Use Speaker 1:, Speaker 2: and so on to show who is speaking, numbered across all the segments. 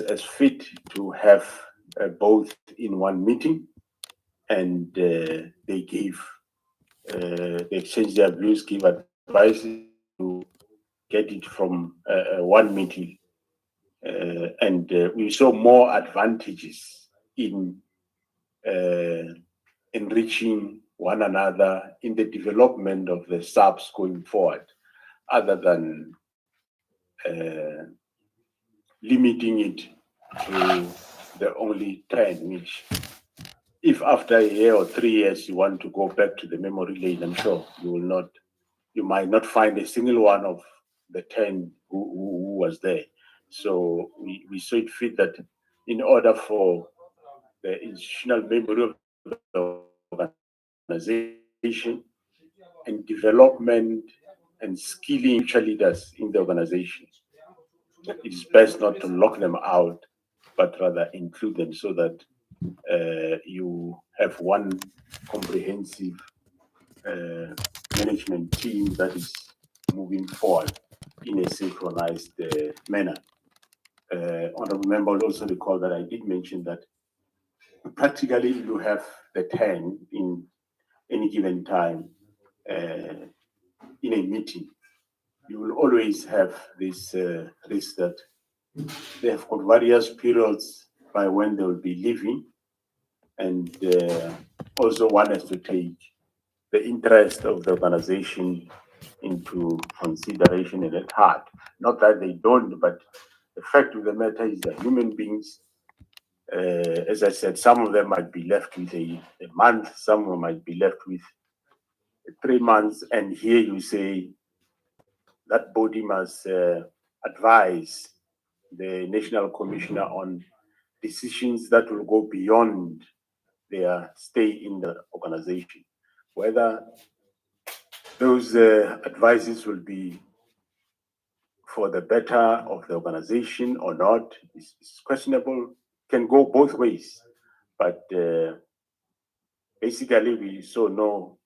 Speaker 1: as fit to have both in one meeting, and they exchanged their views, give advices to get it from one meeting. And we saw more advantages in enriching one another in the development of the subs going forward, other than limiting it to the only 10, which if after a year or 3 years you want to go back to the memory lane, I'm sure you might not find a single one of the 10 who was there. So we saw it fit that in order for the institutional memory of the organization and development and skilling future leaders in the organization, it is best not to lock them out, but rather include them so that you have one comprehensive management team that is moving forward in a synchronized manner. Honorable member will also recall that I did mention that practically you have the 10 in any given time in a meeting. You will always have this risk that they have got various periods by when they will be leaving, and also one has to take the interest of the organization into consideration and at heart. Not that they don't, but the fact of the matter is that human beings, as I said, some of them might be left with a month, some of them might be left with 3 months, and here you say that body must advise the National Commissioner on decisions that will go beyond their stay in the organization. Whether those advices will be for the better of the organization or not is questionable, can go both ways. But basically, we saw no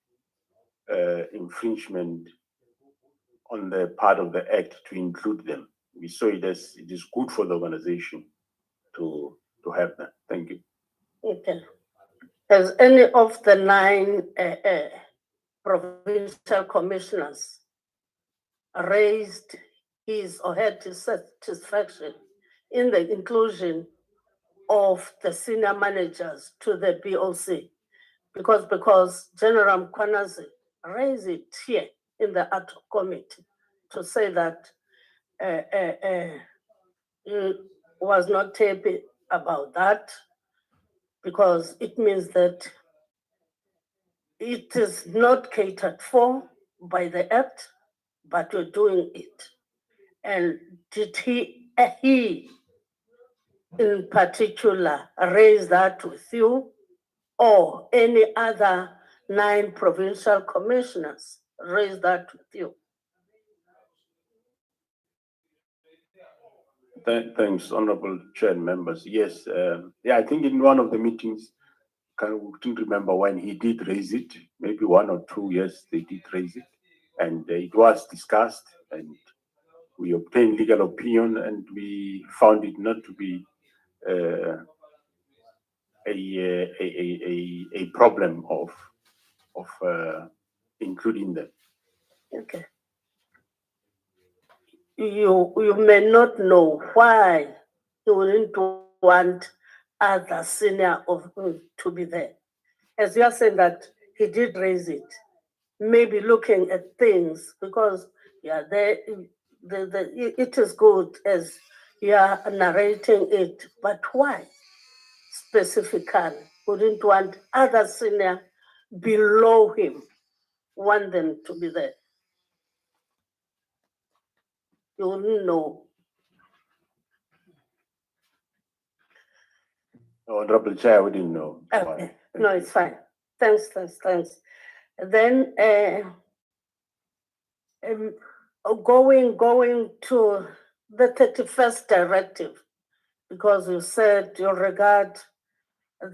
Speaker 1: infringement on the part of the Act to include them. We saw it as it is good for the organization to have that. Thank you.
Speaker 2: Okay. Has any of the 9 provincial commissioners raised his or her satisfaction in the inclusion of the senior managers to the BOC? Because General Mkwanazi raised it here in the ad hoc committee to say that he was not happy about that, because it means that it is not catered for by the Act, but we're doing it. And did he in particular raise that with you, or any other 9 provincial commissioners raise that with you?
Speaker 1: Thanks, Honorable Chair and members. Yes, I think in one of the meetings, I couldn't remember when he did raise it, maybe 1 or 2 years they did raise it, and it was discussed, and we obtained legal opinion, and we found it not to be a problem of including them.
Speaker 2: Okay. You may not know why you wouldn't want other senior to be there. As you are saying that he did raise it, maybe looking at things, because it is good as you are narrating it, but why specifically wouldn't want other senior below him, want them to be there? You wouldn't know.
Speaker 1: Honorable Chair, I wouldn't know.
Speaker 2: Okay. No, it's fine. Thanks. Then going to the 31st directive, because you said you regard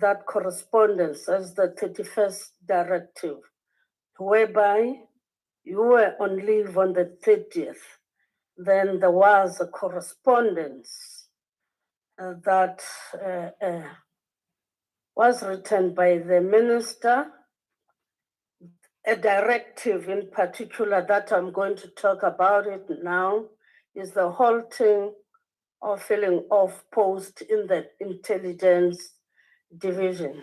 Speaker 2: that correspondence as the 31st directive, whereby you were on leave on the 30th. Then there was a correspondence that was written by the minister, a directive in particular that I'm going to talk about it now, is the halting or filling of post in the intelligence division.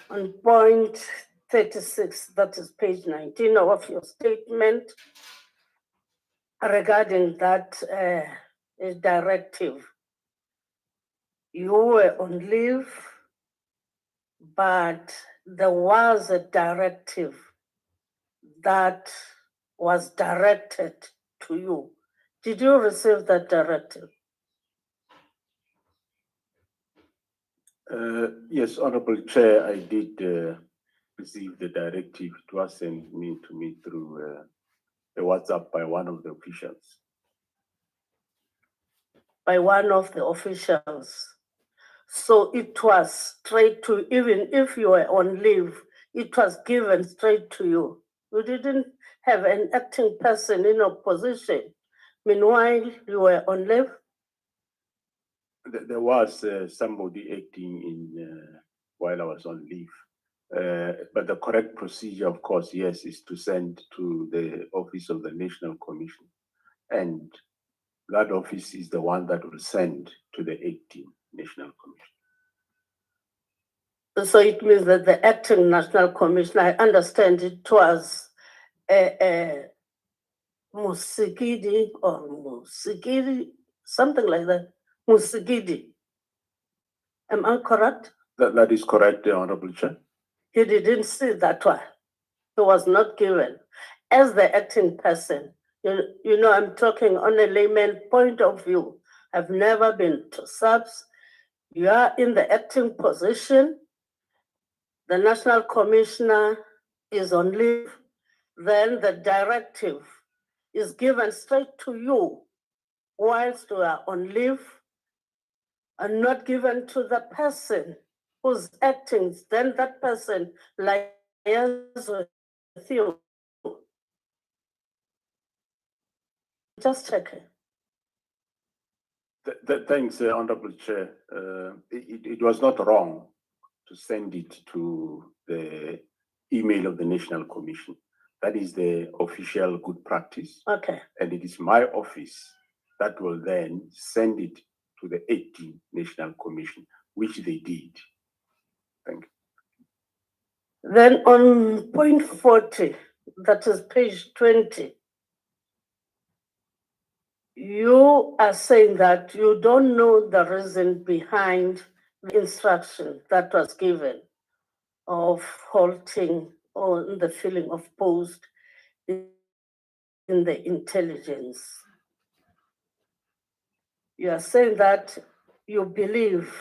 Speaker 2: On point 36, that is page 19 of your statement, regarding that directive, you were on leave, but there was a directive that was directed to you. Did you receive that directive?
Speaker 1: Yes, Honorable Chair, I did receive the directive. It was sent to me through a WhatsApp by one of the officials.
Speaker 2: By one of the officials. So it was straight to, even if you were on leave, it was given straight to you. You didn't have an acting person in opposition. Meanwhile, you were on leave.
Speaker 1: There was somebody acting in while I was on leave. But the correct procedure, of course, yes, is to send to the Office of the National Commission. And that office is the one that will send to the 18 National Commission.
Speaker 2: So it means that the acting National Commission, I understand it was Musigidi or Musigidi, something like that. Musigidi. Am I correct?
Speaker 1: That is correct, Honorable Chair.
Speaker 2: He didn't see that one. He was not given. As the acting person, you know, I'm talking on a layman point of view. I've never been to SAPS. You are in the acting position. The National Commissioner is on leave. Then the directive is given straight to you whilst you are on leave and not given to the person who's acting. Then that person liaises with you. Just check it.
Speaker 1: Thanks, Honorable Chair. It was not wrong to send it to the email of the National Commission. That is the official good practice.
Speaker 2: Okay.
Speaker 1: And it is my office that will then send it to the 18 National Commission, which they did. Thank you.
Speaker 2: Then on point 40, that is page 20, you are saying that you don't know the reason behind the instruction that was given of halting or the filling of post in the intelligence. You are saying that you believe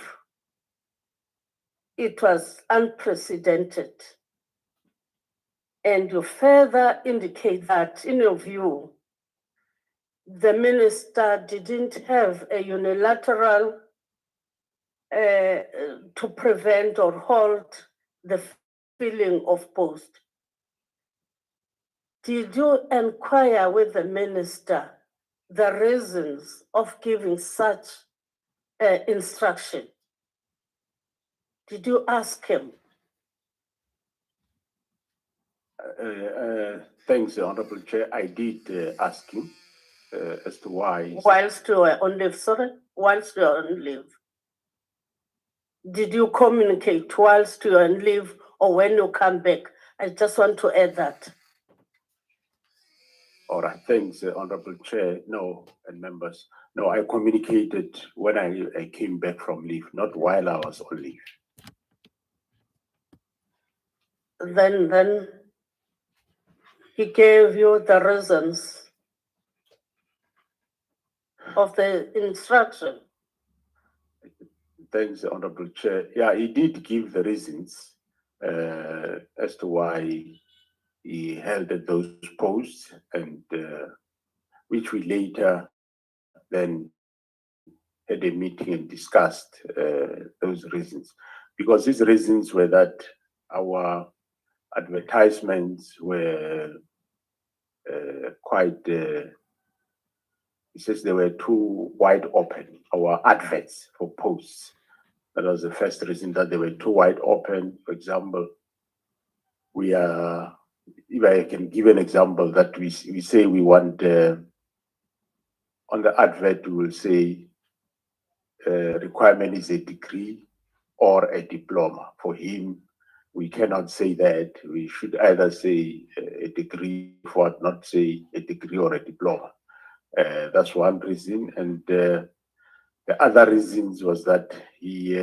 Speaker 2: it was unprecedented. And you further indicate that, in your view, the minister didn't have a unilateral to prevent or halt the filling of post. Did you inquire with the minister the reasons of giving such instruction? Did you ask him?
Speaker 1: Thanks, Honorable Chair. I did ask him as to why.
Speaker 2: Whilst you were on leave, sorry? Whilst you were on leave. Did you communicate whilst you were on leave or when you come back? I just want to add that.
Speaker 1: All right, thanks, Honorable Chair. No, and members. No, I communicated when I came back from leave, not while I was on leave.
Speaker 2: Then he gave you the reasons of the instruction.
Speaker 1: Thanks, Honorable Chair. Yeah, he did give the reasons as to why he held those posts, and which we later then had a meeting and discussed those reasons. Because these reasons were that our advertisements were quite He says there were too wide open, our adverts for posts. That was the first reason, that they were too wide open. For example, if I can give an example, that we say we want, on the advert, we will say requirement is a degree or a diploma. For him, we cannot say that. We should either say a degree, for not say a degree or a diploma. That's one reason. And the other reasons was that he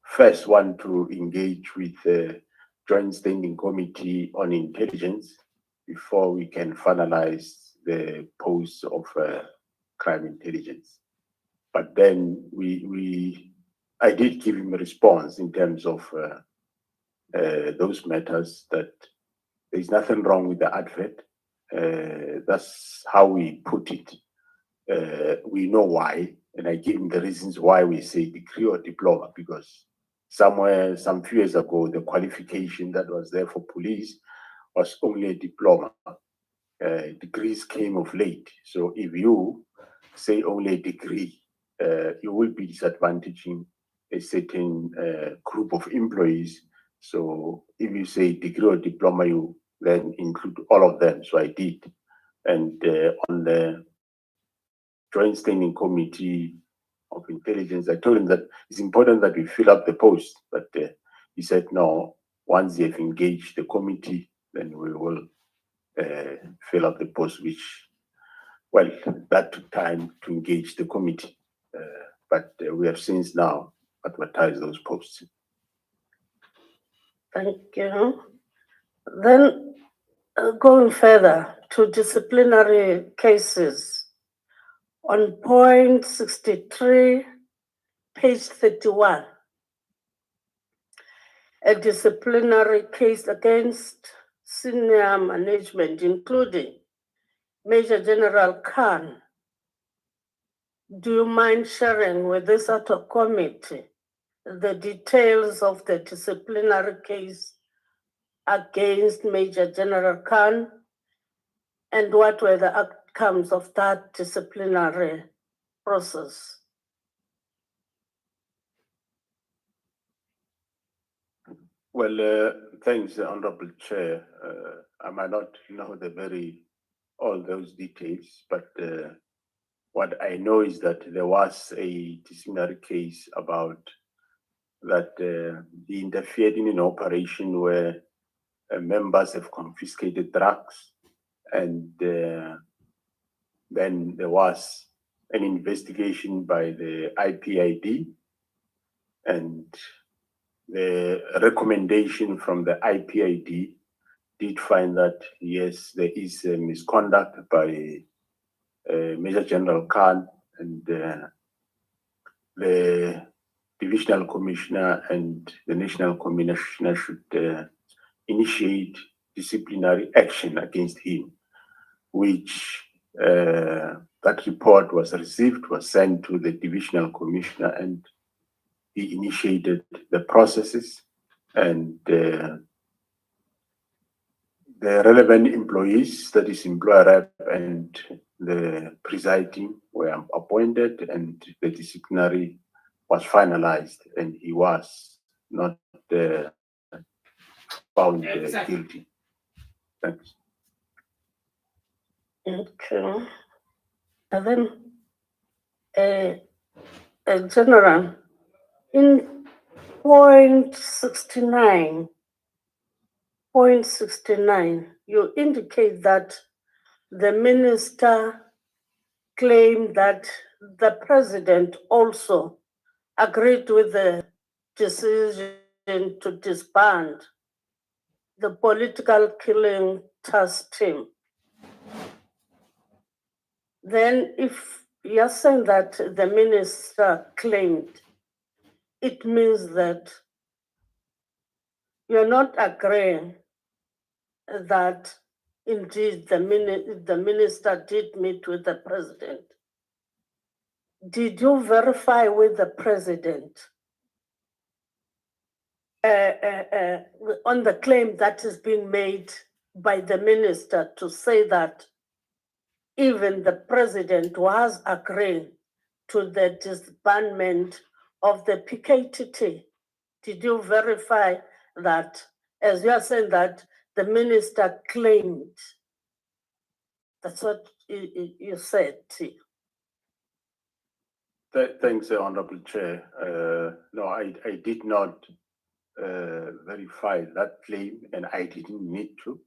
Speaker 1: first want to engage with the Joint Standing Committee on Intelligence before we can finalize the post of crime intelligence. But then I did give him a response in terms of those matters, that there's nothing wrong with the advert. That's how we put it. We know why, and I give him the reasons why we say degree or diploma, because some few years ago, the qualification that was there for police was only a diploma. Degrees came of late. So if you say only a degree, you will be disadvantaging a certain group of employees. So if you say degree or diploma, you then include all of them. So I did. And on the Joint Standing Committee of Intelligence, I told him that it's important that we fill up the post. But he said, no, once they've engaged the committee, then we will fill up the post, which, well, that took time to engage the committee. But we have since now advertised those posts.
Speaker 2: Thank you. Then going further to disciplinary cases, on point 63, page 31, a disciplinary case against senior management, including Major General Khan. Do you mind sharing with this auto committee the details of the disciplinary case against Major General Khan, and what were the outcomes of that disciplinary process?
Speaker 1: Well, thanks, Honorable Chair. I might not know all those details, but what I know is that there was a disciplinary case about that he interfered in an operation where members have confiscated drugs, and then there was an investigation by the IPID, and the recommendation from the IPID did find that, yes, there is a misconduct by Major General Khan, and the Divisional Commissioner and the National Commissioner should initiate disciplinary action against him, which that report was received, was sent to the Divisional Commissioner, and he initiated the processes, and the relevant employees, that is employer rep and the presiding, were appointed, and the disciplinary was finalized, and he was not found guilty. Thanks.
Speaker 2: Okay. And then, General, in point 69, you indicate that the minister claimed that the president also agreed with the decision to disband the political killing task team. Then if you're saying that the minister claimed, it means that you're not agreeing that indeed the minister did meet with the president. Did you verify with the president on the claim that is being made by the minister to say that even the president was agreeing to the disbandment of the PKTT. Did you verify that? As you are saying that the minister claimed, that's what you said.
Speaker 1: Thanks, Honorable Chair. No, I did not verify that claim, and I didn't need to.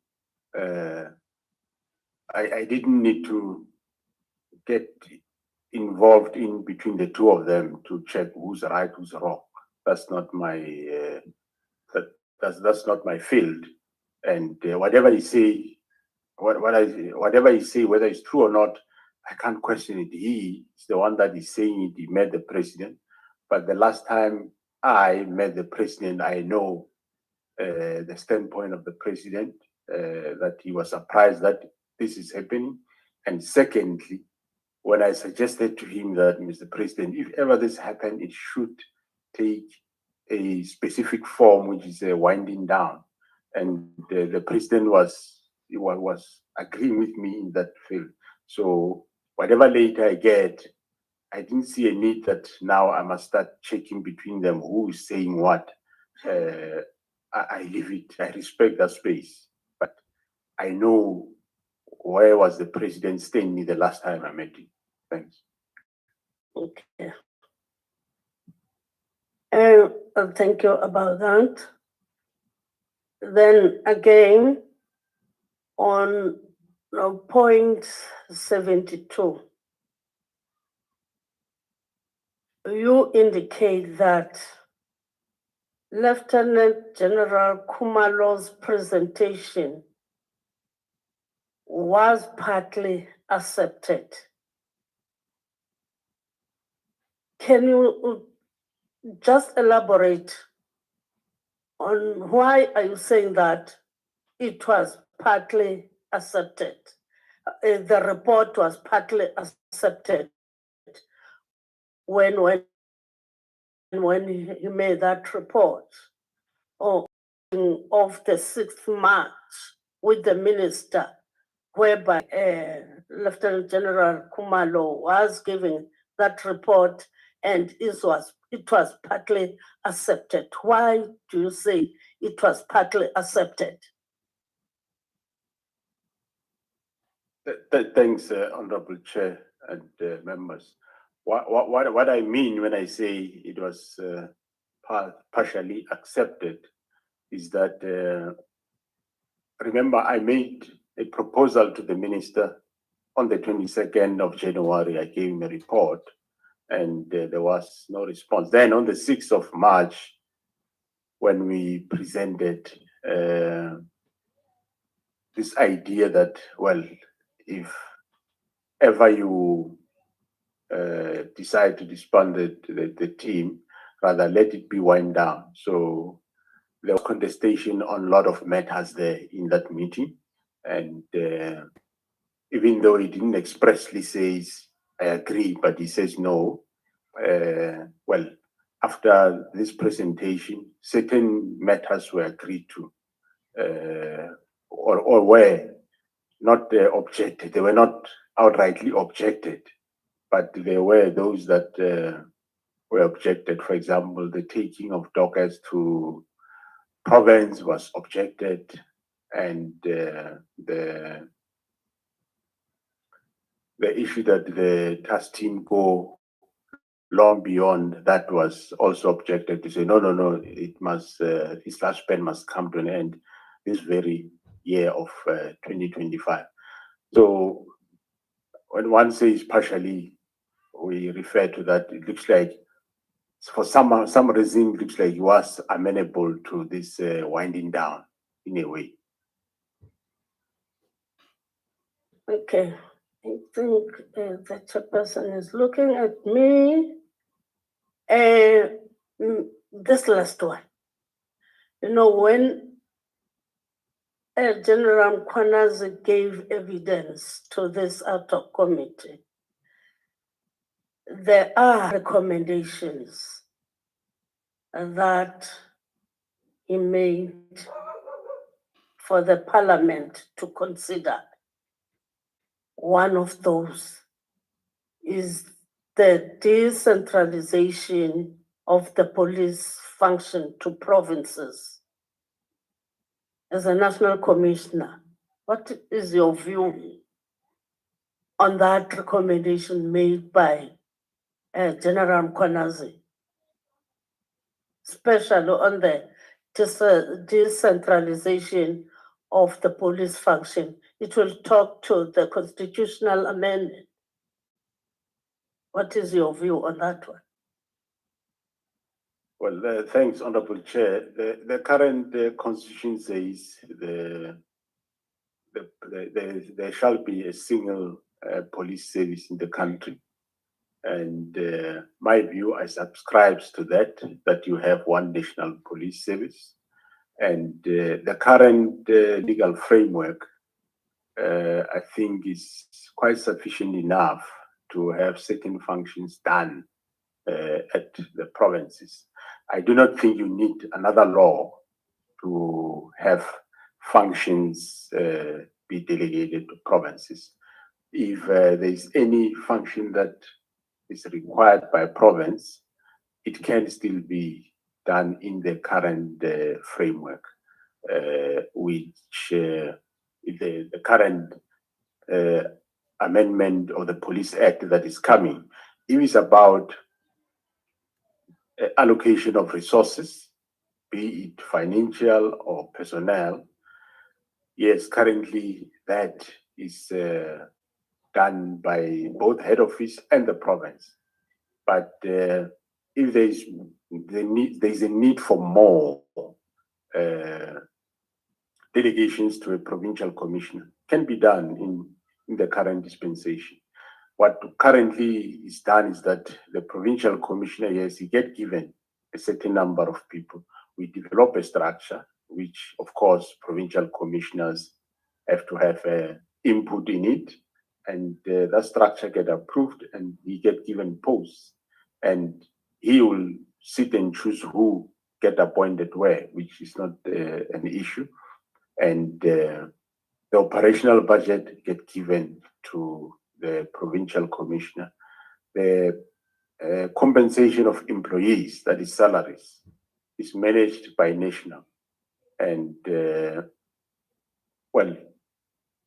Speaker 1: I didn't need to get involved in between the two of them to check who's right, who's wrong. That's not my that's not my field. And whatever he say, whatever he say, whether it's true or not, I can't question it. He is the one that is saying it. He met the president, but the last time I met the president, I know the standpoint of the president, that he was surprised that this is happening. And secondly, when I suggested to him that, Mr. President, if ever this happened, it should take a specific form, which is a winding down. And the president was agreeing with me in that field. So whatever later I get, I didn't see a need that now I must start checking between them who is saying what. I leave it. I respect that space, but I know where was the president standing the last time I met him. Thanks.
Speaker 2: Okay. Thank you about that. Then again, on point 72, you indicate that Lieutenant General Khumalo's presentation was partly accepted. Can you just elaborate on why are you saying that it was partly accepted? The report was partly accepted when he made that report of the 6th March with the minister, whereby Lieutenant General Khumalo was giving that report, and it was partly accepted. Why do you say it was partly accepted?
Speaker 1: Thanks, Honorable Chair and members. What I mean when I say it was partially accepted is that, remember, I made a proposal to the minister on the 22nd of January. I gave him a report, and there was no response. Then on the 6th of March, when we presented this idea that, well, if ever you decide to disband the team, rather let it be wind down. So there was contestation on a lot of matters there in that meeting. And even though he didn't expressly say, I agree, but he says no, well, after this presentation, certain matters were agreed to, or were not objected. They were not outrightly objected, but there were those that were objected. For example, the taking of dockers to province was objected, and the issue that the task team go long beyond that was also objected to say, no, it must, this last span must come to an end this very year of 2025. So when one says partially, we refer to that, it looks like for some reason, it looks like he was amenable to this winding down in a way.
Speaker 2: Okay, I think the chairperson is looking at me. This last one, when General Kwanazi gave evidence to this ad hoc committee, there are recommendations that he made for the parliament to consider. One of those is the decentralization of the police function to provinces. As a national commissioner, what is your view on that recommendation made by General Mkhwanazi, especially on the decentralization of the police function? It will talk to the constitutional amendment. What is your view on that one?
Speaker 1: Well, thanks, Honorable Chair. The current constitution says there shall be a single police service in the country. And my view, I subscribes to that you have one national police service. And the current legal framework, I think, is quite sufficient enough to have certain functions done at the provinces. I do not think you need another law to have functions be delegated to provinces. If there is any function that is required by province, it can still be done in the current framework, which the current amendment of the Police Act that is coming, it is about allocation of resources, be it financial or personnel. Yes, currently that is done by both head office and the province. But if there's a need for more delegations to a provincial commissioner, can be done in the current dispensation. What currently is done is that the provincial commissioner, yes, he get given a certain number of people. We develop a structure, which of course provincial commissioners have to have input in it, and that structure get approved, and he get given posts, and he will sit and choose who get appointed where, which is not an issue, and the operational budget get given to the provincial commissioner. The compensation of employees, that is salaries, is managed by national. And well,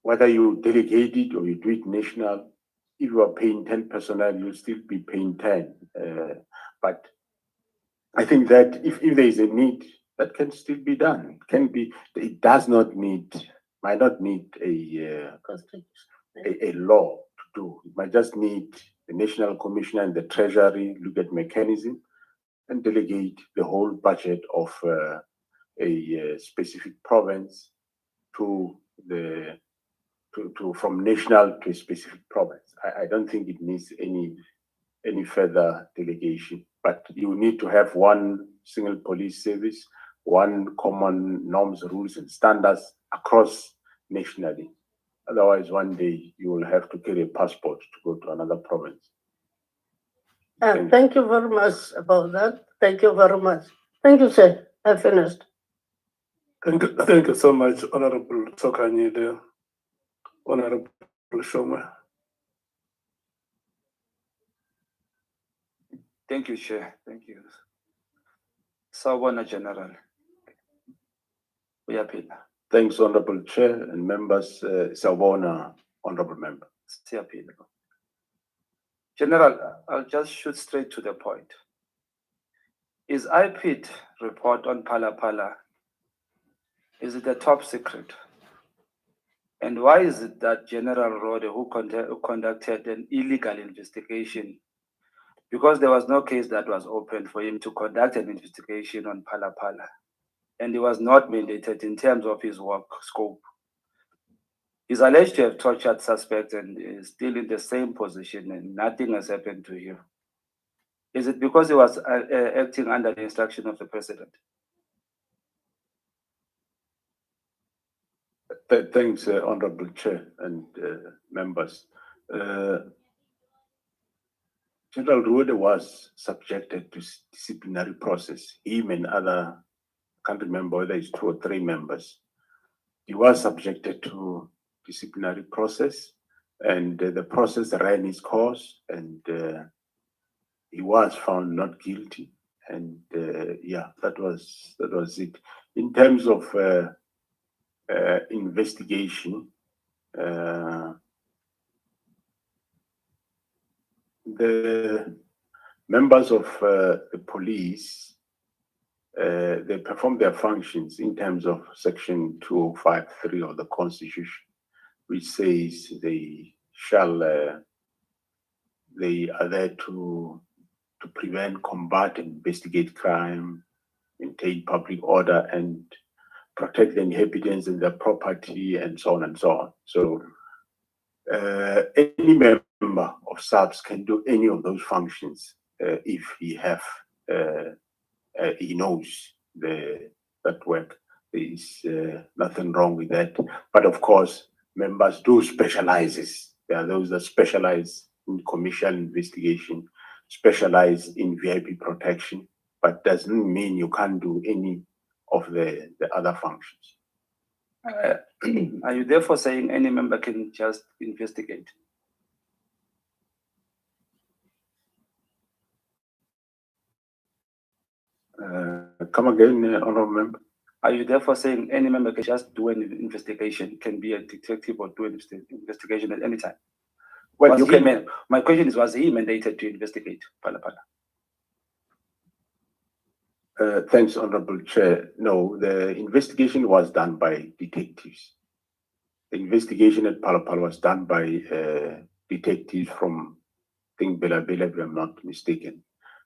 Speaker 1: whether you delegate it or you do it national, if you are paying 10 personnel, you'll still be paying 10. But I think that if there is a need, that can still be done. It can be, it does not need, might not need a law to do. It might just need the national commissioner and the treasury look at mechanism and delegate the whole budget of a specific province to the from national to a specific province. I don't think it needs any further delegation, but you need to have one single police service, one common norms, rules, and standards across nationally. Otherwise, one day you will have to carry a passport to go to another province.
Speaker 2: Thank you very much about that. Thank you very much. Thank you, sir. I finished.
Speaker 3: Thank you so much, Honorable Tsokanyile, Honorable Shoma.
Speaker 4: Thank you, Chair. Thank you. Sawubona, General. Uyaphila.
Speaker 1: Thanks, Honorable Chair and members. Sawubona, Honorable Member.
Speaker 4: Siyaphila. General, I'll just shoot straight to the point. Is IPIT report on Phala Phala, is it a top secret? And why is it that General Rode, who conducted an illegal investigation, because there was no case that was opened for him to conduct an investigation on Phala Phala, and he was not mandated in terms of his work scope. He's alleged to have tortured suspects and is still in the same position and nothing has happened to him. Is it because he was acting under the instruction of the president?
Speaker 1: Thanks, Honorable Chair and members. General Rode was subjected to disciplinary process. Him and other, I can't remember whether it's 2 or 3 members. He was subjected to disciplinary process, And the process ran its course, and he was found not guilty. And yeah, that was it. In terms of investigation, the members of the police, they perform their functions in terms of Section 205(3) of the Constitution, which says they are there to prevent, combat, and investigate crime, maintain public order, and protect the inhabitants and their property, and so on and so on. So any member of SAPS can do any of those functions if he knows that work. There is nothing wrong with that. But of course, members do specializes. There are those that specialize in commercial investigation, specialize in VIP protection, but doesn't mean you can't do any of the other functions.
Speaker 4: Are you therefore saying any member can just investigate?
Speaker 1: Come again, Honourable Member.
Speaker 4: Are you therefore saying any member can just do an investigation, can be a detective or do an investigation at any time?
Speaker 1: Well,
Speaker 4: my question is, was he mandated to investigate Phala Phala?
Speaker 1: Thanks, Honourable Chair. No, the investigation was done by detectives. The investigation at Phala Phala was done by detectives from, I think, Bela Bela, if I'm not mistaken.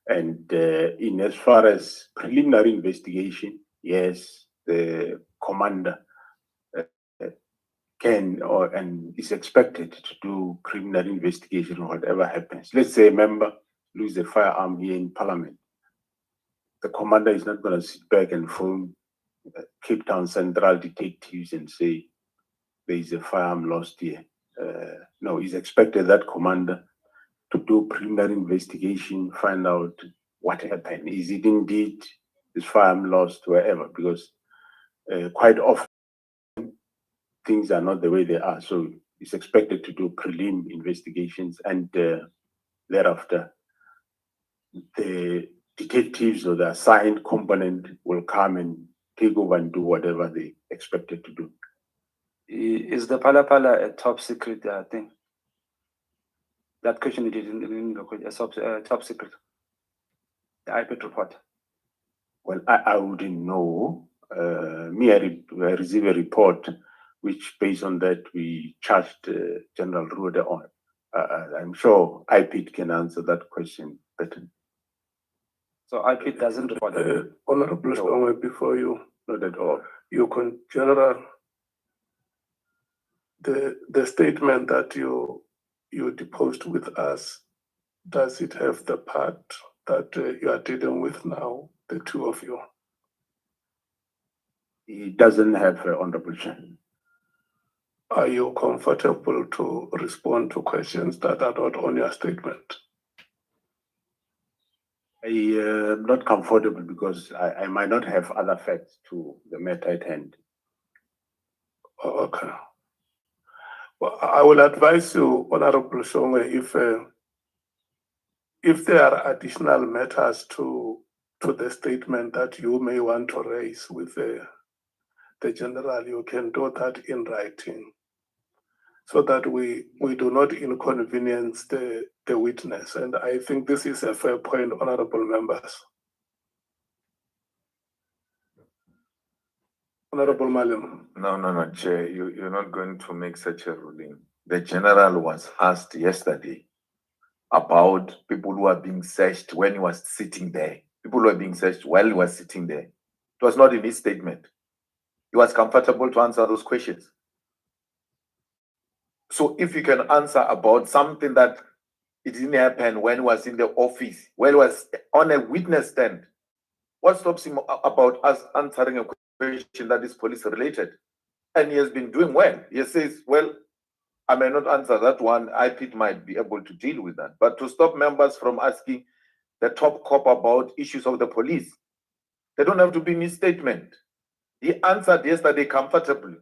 Speaker 1: And in as far as preliminary investigation, yes, the commander can and is expected to do preliminary investigation, whatever happens. Let's say a member loses a firearm here in Parliament. The commander is not going to sit back and phone Cape Town Central detectives and say there is a firearm lost here. No, he's expected that commander to do preliminary investigation, find out what happened. Is it indeed this firearm lost wherever? Because quite often things are not the way they are. So he's expected to do prelim investigations, and thereafter the detectives or the assigned component will come and take over and do whatever they expected to do.
Speaker 4: Is the Phala Phala a top secret thing? That question you didn't top secret. The IPIT report.
Speaker 1: Well, I wouldn't know. Me, I received a report which, based on that, we charged General Rude on. I'm sure IPIT can answer that question better.
Speaker 4: So IPIT doesn't report that.
Speaker 3: Honorable Shongwe, before you,
Speaker 1: Not at all.
Speaker 3: General, the statement that you deposed with us, does it have the part that you are dealing with now, the two of you?
Speaker 1: It doesn't have Honorable Chair.
Speaker 3: Are you comfortable to respond to questions that are not on your statement?
Speaker 1: I am not comfortable because I might not have other facts to the matter at hand.
Speaker 3: Okay. Well, I will advise you, Honorable Shongwe, if there are additional matters to the statement that you may want to raise with the general, you can do that in writing, so that we do not inconvenience the witness. And I think this is a fair point, honorable members. Honorable Malim.
Speaker 5: No, Chair, you're not going to make such a ruling. The general was asked yesterday about people who are being searched when he was sitting there. People who are being searched while he was sitting there. It was not in his statement. He was comfortable to answer those questions. So if you can answer about something that it didn't happen when he was in the office, when he was on a witness stand, what stops him about us answering a question that is police related? And he has been doing well. He says, well, I may not answer that one. IPIT might be able to deal with that. But to stop members from asking the top cop about issues of the police, they don't have to be misstatement. He answered yesterday comfortably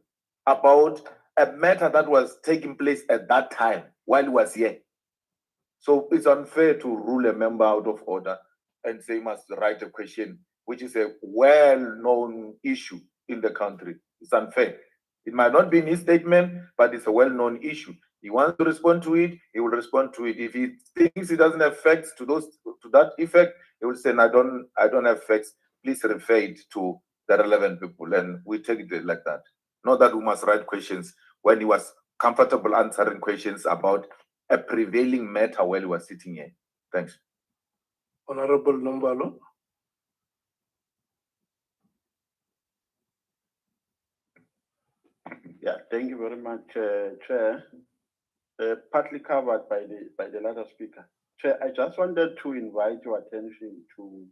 Speaker 5: about a matter that was taking place at that time while he was here. So it's unfair to rule a member out of order and say he must write a question, which is a well-known issue in the country. It's unfair. It might not be in his statement, but it's a well-known issue. He wants to respond to it, he will respond to it. If he thinks it doesn't have facts to that effect, he will say, I don't have facts. Please refer it to the relevant people, and we take it like that. Not that we must write questions when he was comfortable answering questions about a prevailing matter while he was sitting here. Thanks.
Speaker 3: Honorable Nombalo.
Speaker 6: Yeah, thank you very much, Chair. Partly covered by the latter speaker. Chair, I just wanted to invite your attention to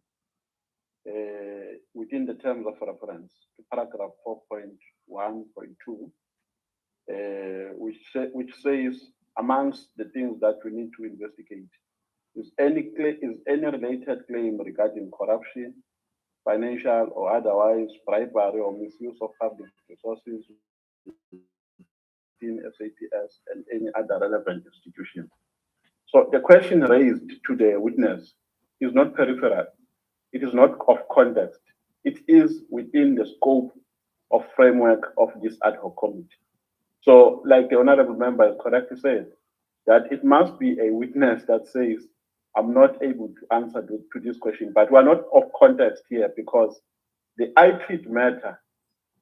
Speaker 6: within the terms of reference, to paragraph 4.1.2, which says amongst the things that we need to investigate is any related claim regarding corruption, financial or otherwise bribery or misuse of public resources in SAPS and any other relevant institution. So the question raised to the witness is not peripheral. It is not of context. It is within the scope of framework of this ad hoc committee. So like the honorable member correctly said, that it must be a witness that says, I'm not able to answer to this question, but we're not of context here because the IPID matter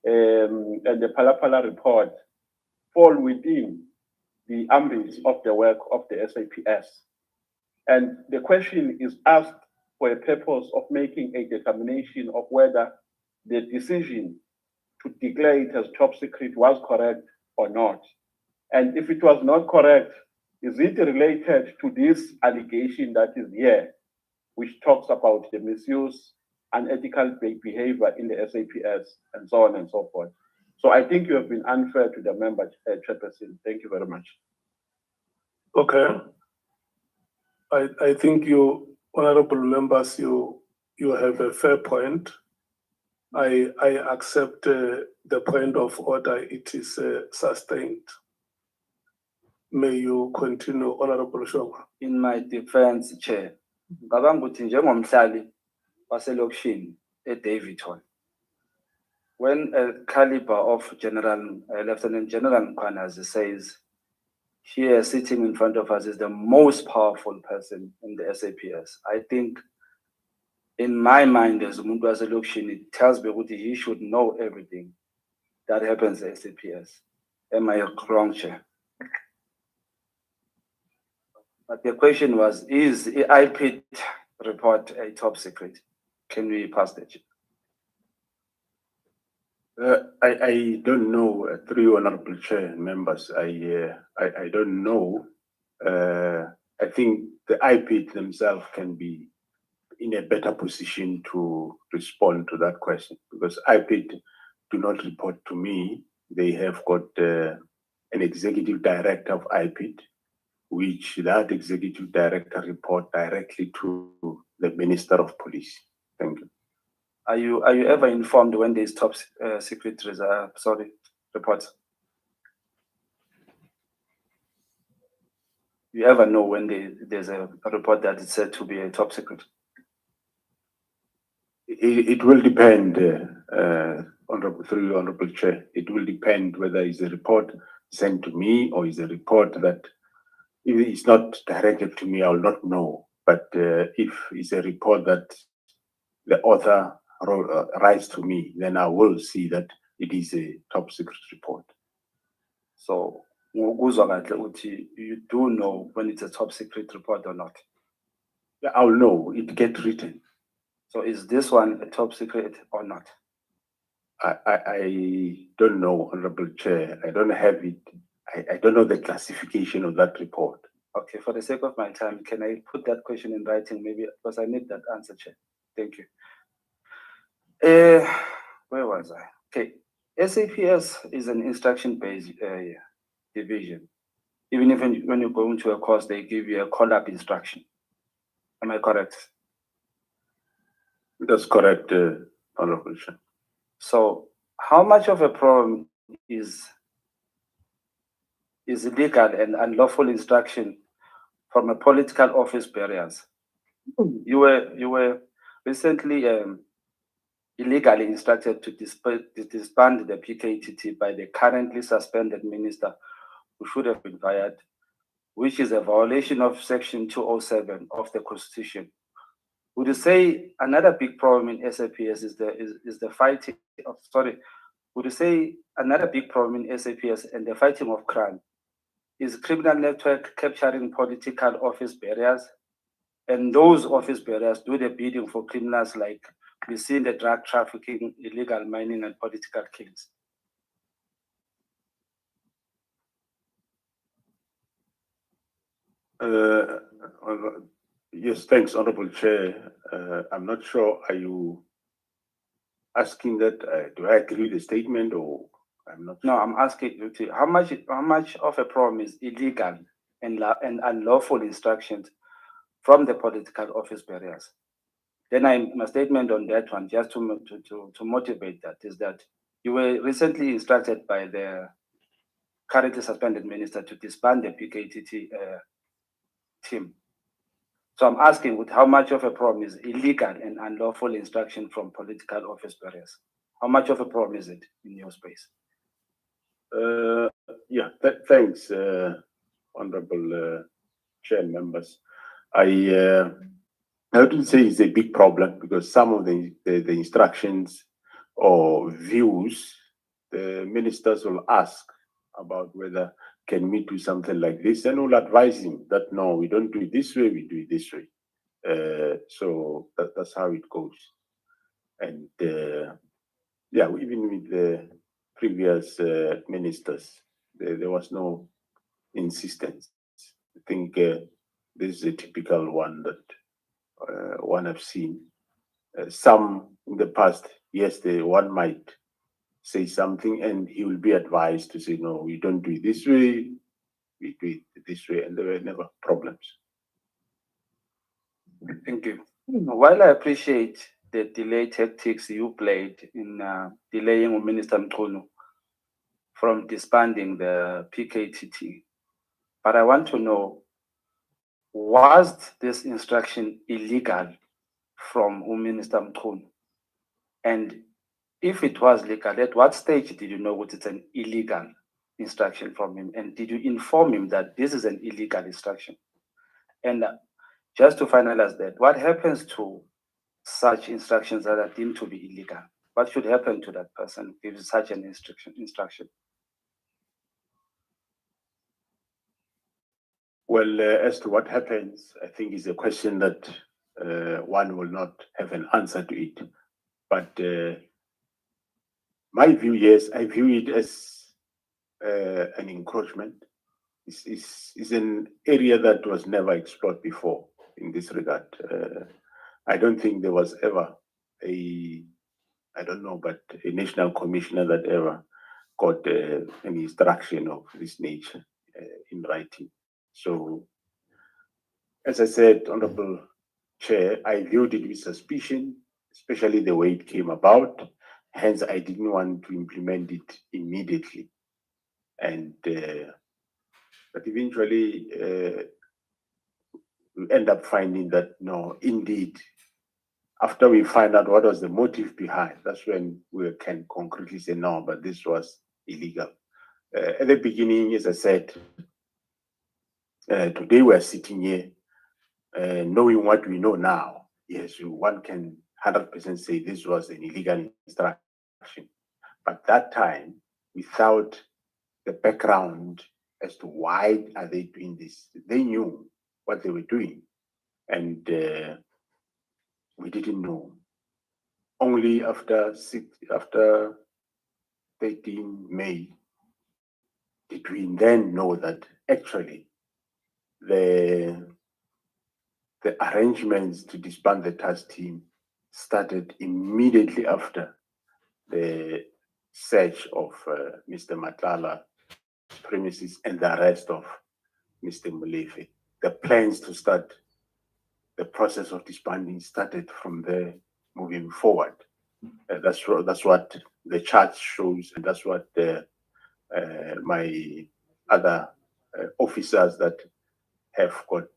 Speaker 6: and the Palapala report fall within the ambit of the work of the SAPS. And the question is asked for a purpose of making a determination of whether the decision to declare it as top secret was correct or not. And if it was not correct, is it related to this allegation that is here, which talks about the misuse and ethical behavior in the SAPS and so on and so forth? So I think you have been unfair to the member, Chairperson. Thank you very much.
Speaker 3: Okay. I think you, honorable members, you have a fair point. I accept the point of order. It is sustained. May you continue, Honorable Shonga.
Speaker 4: In my defense, Chair, ngicabanga ukuthi njengomhlali waselokishini eDavidton, when a caliber of Lieutenant General Mkhwanazi says here sitting in front of us is the most powerful person in the SAPS, I think in my mind as umuntu waselokishini, it tells me that he should know everything that happens at SAPS. Am I wrong, Chair? But the question was, is the IPID report a top secret? Can we pass that?
Speaker 1: I don't know, three honorable chair members. I don't know. I think the IPID themselves can be in a better position to respond to that question because IPID do not report to me. They have got an executive director of IPID, which that executive director report directly to the Minister of Police. Thank you.
Speaker 4: Are you ever informed when there's top secret reports? You ever know when there's a report that is said to be a top secret?
Speaker 1: It will depend, Honorable Chair. It will depend whether it's a report sent to me or is a report that if it's not directed to me, I will not know. But if it's a report that the author writes to me, then I will see that it is a top secret report.
Speaker 4: So you do know when it's a top secret report or not?
Speaker 1: Yeah, I will know. It gets written.
Speaker 4: So is this one a top secret or not?
Speaker 1: I don't know, Honorable Chair. I don't have it. I don't know the classification of that report.
Speaker 4: Okay, for the sake of my time, can I put that question in writing maybe, because I need that answer, Chair. Thank you. Where was I? Okay, SAPS is an instruction-based division. Even if when you go into a course, they give you a call-up instruction. Am I correct?
Speaker 1: That's correct, Honorable Chair.
Speaker 4: So how much of a problem is is illegal and unlawful instruction from a political office bearers. You were recently illegally instructed to disband the PKTT by the currently suspended minister who should have been fired, which is a violation of Section 207 of the Constitution. Would you say another big problem in SAPS is the fighting of, would you say another big problem in SAPS and the fighting of crime is criminal network capturing political office bearers, and those office bearers do the bidding for criminals like we see in the drug trafficking, illegal mining, and political killings?
Speaker 1: Yes, thanks, Honorable Chair. I'm not sure, are you asking that, do I agree with the statement, or I'm not
Speaker 4: No,
Speaker 1: sure?
Speaker 4: I'm asking you to, how much of a problem is illegal and unlawful instructions from the political office bearers? Then my statement on that one, just to motivate that, is that you were recently instructed by the currently suspended minister to disband the PKTT team. So I'm asking, with how much of a problem is illegal and unlawful instruction from political office bearers? How much of a problem is it in your space?
Speaker 1: Yeah, thanks, Honorable Chair and members. I wouldn't say it's a big problem, because some of the instructions or views, the ministers will ask about whether can we do something like this, and we'll advise him that no, we don't do it this way, we do it this way. So that's how it goes. And yeah, even with the previous ministers, there was no insistence. I think this is a typical one that one have seen. Some in the past, yes, one might say something and he will be advised to say, no, we don't do it this way, we do it this way, and there were never problems.
Speaker 4: Thank you. While I appreciate the delay tactics you played in delaying Minister Mkhunu from disbanding the PKTT, but I want to know, was this instruction illegal from Minister Mkhunu? And if it was legal, at what stage did you know what it's an illegal instruction from him? And did you inform him that this is an illegal instruction? And just to finalize that, what happens to such instructions that are deemed to be illegal? What should happen to that person who gives such an instruction?
Speaker 1: Well, as to what happens, I think is a question that one will not have an answer to it. But my view, yes, I view it as an encroachment. It's an area that was never explored before in this regard. I don't think there was ever I don't know, but a national commissioner that ever got an instruction of this nature in writing. So, as I said, Honorable Chair, I viewed it with suspicion, especially the way it came about. Hence, I didn't want to implement it immediately. And but eventually, we end up finding that no, indeed, after we find out what was the motive behind, that's when we can concretely say no, but this was illegal. At the beginning, as I said, today we're sitting here knowing what we know now. Yes, one can 100% say this was an illegal instruction. But that time, without the background as to why are they doing this, they knew what they were doing, and we didn't know. Only after 13 May did we then know that actually the arrangements to disband the task team started immediately after the search of Mr. Matlala's premises and the arrest of Mr. Molefe. The plans to start the process of disbanding started from there moving forward. That's what the chart shows, and that's what my other officers that have got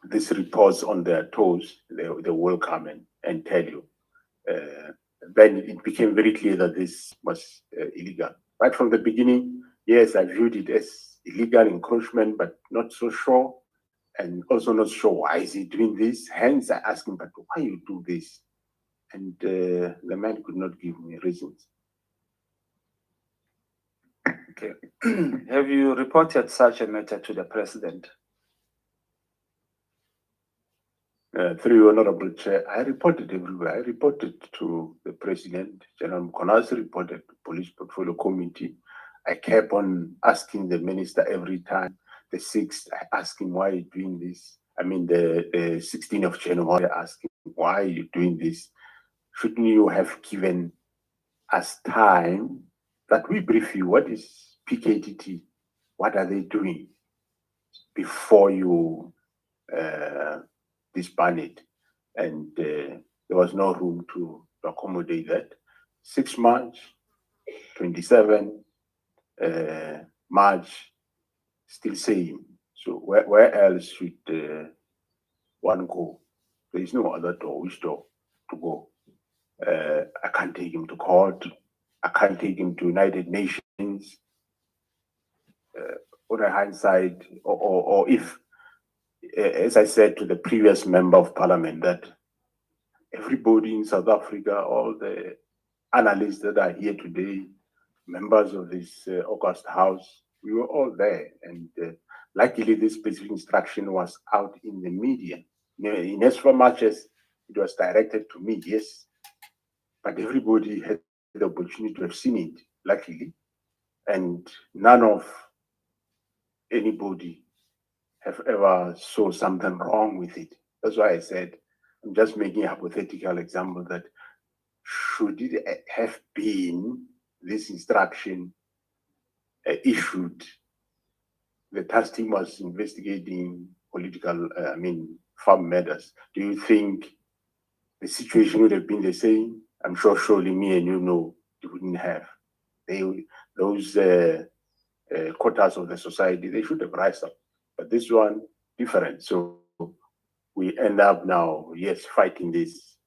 Speaker 1: these reports on their toes, they will come and tell you. Then it became very clear that this was illegal. Right from the beginning, yes, I viewed it as illegal encroachment, but not so sure, and also not sure why is he doing this. Hence, I asked him, but why you do this? And the man could not give me reasons.
Speaker 4: Okay. Have you reported such a matter to the president?
Speaker 1: Through you, Honorable Chair, I reported everywhere. I reported to the President, General Mkonazi reported to Police Portfolio Committee. I kept on asking the minister every time. The 6th, I asked him, why are you doing this? I mean, the 16th of January, I asked him, why are you doing this? Shouldn't you have given us time that we brief you? What is PKTT? What are they doing before you disband it? And there was no room to accommodate that. 6 March, 27 March, still same. So where else should one go? There is no other door. Which door to go? I can't take him to court. I can't take him to United Nations. On the hindsight, or if, as I said to the previous member of parliament, that everybody in South Africa, all the analysts that are here today, members of this August House, we were all there. And luckily, this specific instruction was out in the media. In as much as it was directed to me, yes, but everybody had the opportunity to have seen it, luckily. And none of anybody have ever saw something wrong with it. That's why I said, I'm just making a hypothetical example that should it have been this instruction issued, the task team was investigating political, farm matters. Do you think the situation would have been the same? I'm sure surely me and you know it wouldn't have. Those quotas of the society, they should have risen up. But this one, different. So we end up now, yes, fighting this,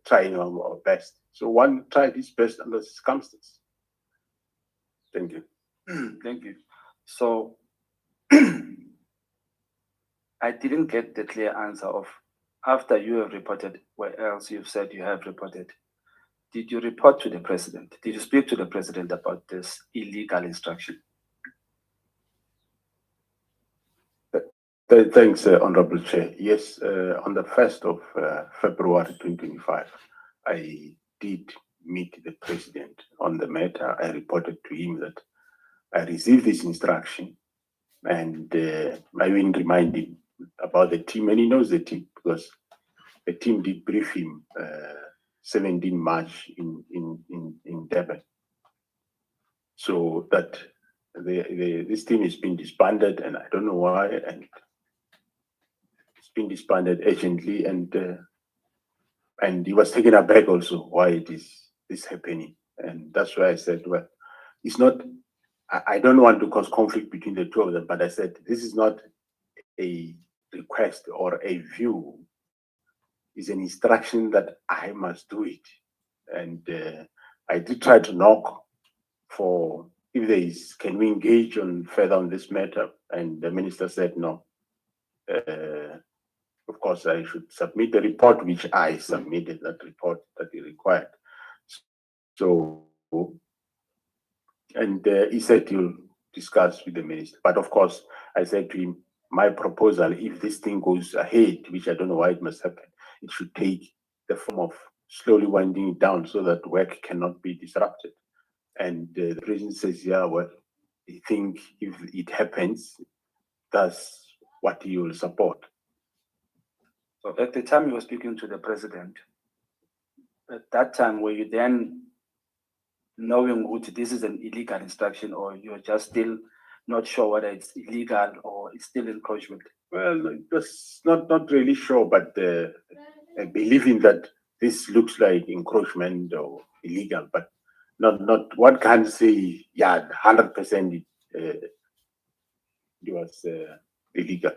Speaker 1: trying our best. So one tried his best under circumstances. Thank you.
Speaker 4: Thank you. So I didn't get the clear answer of after you have reported, where else you've said you have reported. Did you report to the president? Did you speak to the president about this illegal instruction?
Speaker 1: Thanks, Honorable Chair. Yes, on the 1st of February 2025, I did meet the president on the matter. I reported to him that I received this instruction, and I will remind him about the team, and he knows the team because the team did brief him 17 March in Durban. So that this team has been disbanded, and I don't know why, and it's been disbanded urgently, and he was taken aback also why it is this happening, and that's why I said, well, it's not. I don't want to cause conflict between the two of them, but I said this is not a request or a view. It's an instruction that I must do it, and I did try to knock for if there is, can we engage on further on this matter, and the minister said no. Of course, I should submit the report, which I submitted, that report that he required. So, and he said he'll discuss with the minister. But of course, I said to him, my proposal, if this thing goes ahead, which I don't know why it must happen, it should take the form of slowly winding it down so that work cannot be disrupted. And the president says, yeah, well, I think if it happens, that's what he will support.
Speaker 4: So at the time you were speaking to the president, at that time, were you then knowing what this is an illegal instruction, or you're just still not sure whether it's illegal or it's still encroachment?
Speaker 1: Well, just not really sure, but believing that this looks like encroachment or illegal, but not one can't say, yeah, 100% illegal.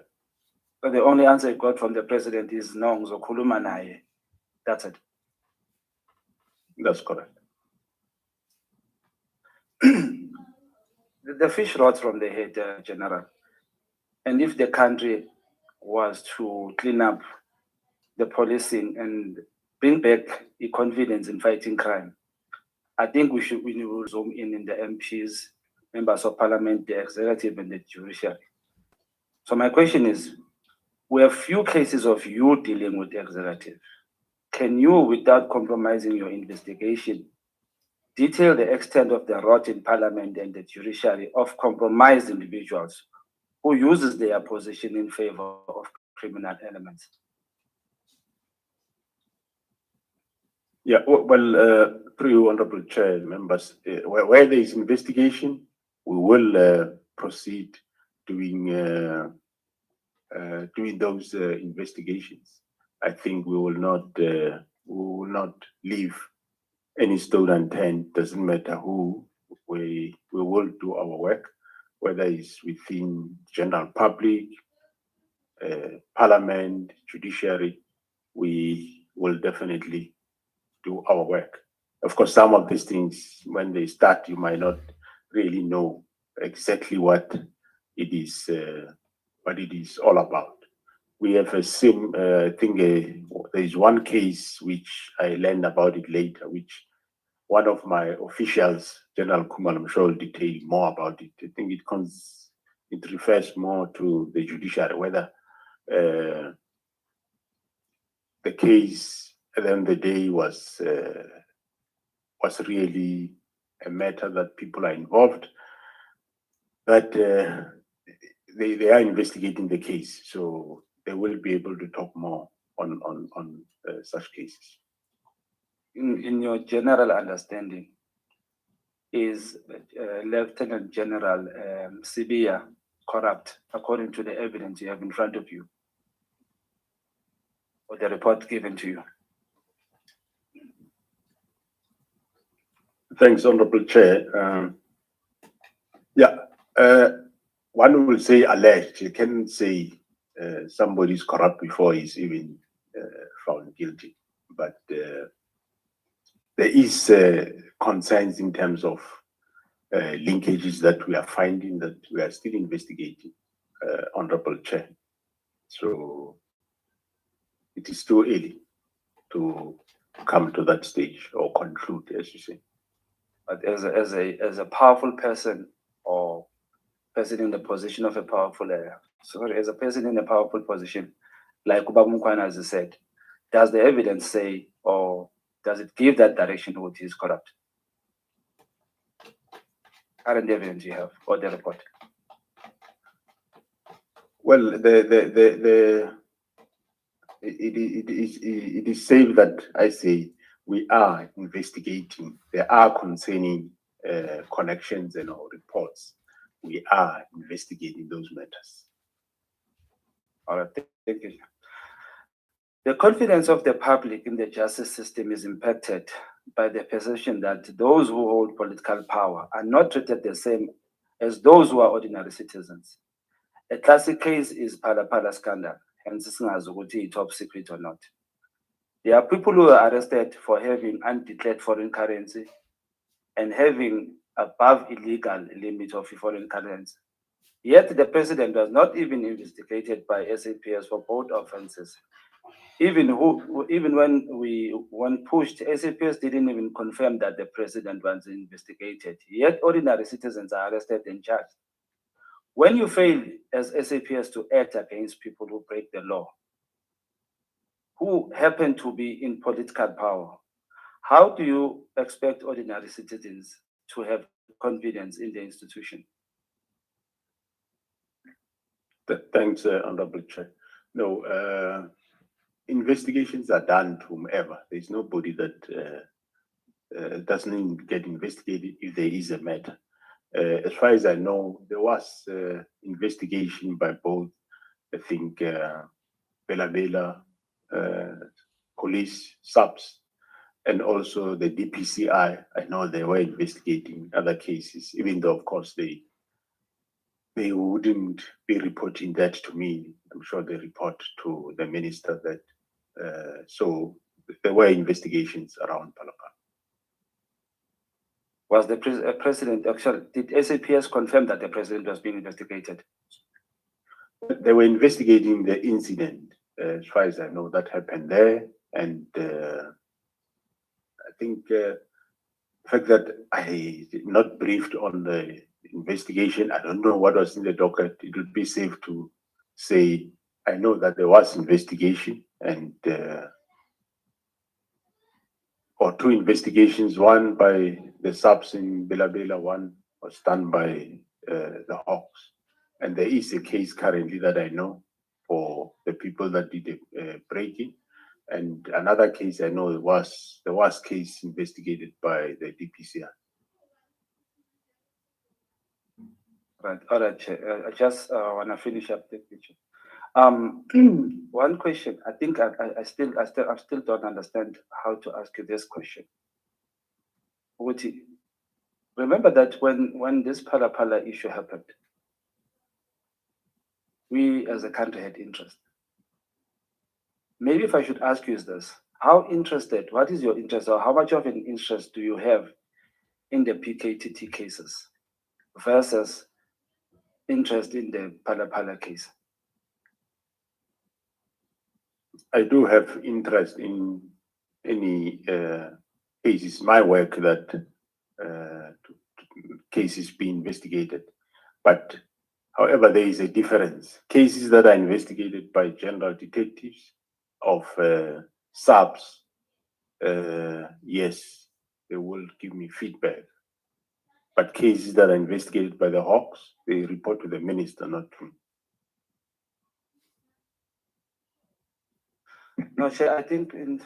Speaker 4: But the only answer I got from the president is no, ngizokhuluma naye. That's it.
Speaker 1: That's correct.
Speaker 4: The fish rots from the head, General. And if the country was to clean up the policing and bring back the confidence in fighting crime, I think we will zoom in the MPs, members of parliament, the executive and the judiciary. So my question is, we have few cases of you dealing with the executive. Can you, without compromising your investigation, detail the extent of the rot in parliament and the judiciary of compromised individuals who uses their position in favor of criminal elements?
Speaker 1: Yeah, through you, Honorable Chair, members, where there is investigation, we will proceed doing those investigations. I think we will not leave any stone unturned. Doesn't matter who, we will do our work, whether it's within general public, parliament, judiciary. We will definitely do our work. Of course, some of these things, when they start, you might not really know exactly what it is all about. We have a I think there is one case which I learned about it later, which one of my officials, General Kumal, I'm sure will detail more about it. I think it refers more to the judiciary, whether the case at the end of the day was really a matter that people are involved, that they are investigating the case, so they will be able to talk more on such cases.
Speaker 4: In your general understanding, is Lieutenant General Sibia corrupt according to the evidence you have in front of you or the report given to you?
Speaker 1: Thanks, Honorable Chair. One will say alleged. You can say somebody is corrupt before he's even found guilty. But there is concerns in terms of linkages that we are finding, that we are still investigating, Honorable Chair. So it is too early to come to that stage or conclude, as you say.
Speaker 4: But as a powerful person or person in the position of a powerful, as a person in a powerful position, like Ubaba Mukwana has said, does the evidence say, or does it give that direction to he is corrupt? Current evidence you have, or the report?
Speaker 1: Well, it is safe that I say we are investigating. There are concerning connections and our reports. We are investigating those matters.
Speaker 4: All right, thank you. The confidence of the public in the justice system is impacted by the perception that those who hold political power are not treated the same as those who are ordinary citizens. A classic case is Phala scandal, hence singazi top secret or not. There are people who are arrested for having undeclared foreign currency and having above illegal limit of foreign currency. Yet the president was not even investigated by SAPS for both offenses. Even when pushed, SAPS didn't even confirm that the president was investigated. Yet ordinary citizens are arrested and charged. When you fail as SAPS to act against people who break the law, who happen to be in political power, how do you expect ordinary citizens to have confidence in the institution?
Speaker 1: Thanks, Honorable Chair. No, investigations are done to whomever. There's nobody that doesn't get investigated if there is a matter. As far as I know, there was investigation by both, I think, Bela police subs, and also the DPCI. I know they were investigating other cases, even though, of course, they they wouldn't be reporting that to me. I'm sure they report to the minister that, so there were investigations around Palapala.
Speaker 4: Was the president actually, did SAPS confirm that the president was being investigated?
Speaker 1: They were investigating the incident, as far as I know, that happened there. And I think the fact that I did not briefed on the investigation, I don't know what was in the docket. It would be safe to say, I know that there was investigation and or two investigations, one by the subs in Bela, one was done by the Hawks. And there is a case currently that I know for the people that did a break-in. And another case I know there was case investigated by the DPCR.
Speaker 4: Right, all right, Chair. I just want to finish up the picture. One question. I think I still don't understand how to ask you this question. Uti, remember that when this Palapala issue happened, we as a country had interest. Maybe if I should ask you is this: how interested? What is your interest, or how much of an interest do you have in the PKTT cases versus interest in the Palapala case?
Speaker 1: I do have interest in any cases, my work that cases be investigated. But however, there is a difference. Cases that are investigated by general detectives of subs, yes, they will give me feedback. But cases that are investigated by the Hawks, they report to the minister, not to me.
Speaker 4: No, Chair, I think in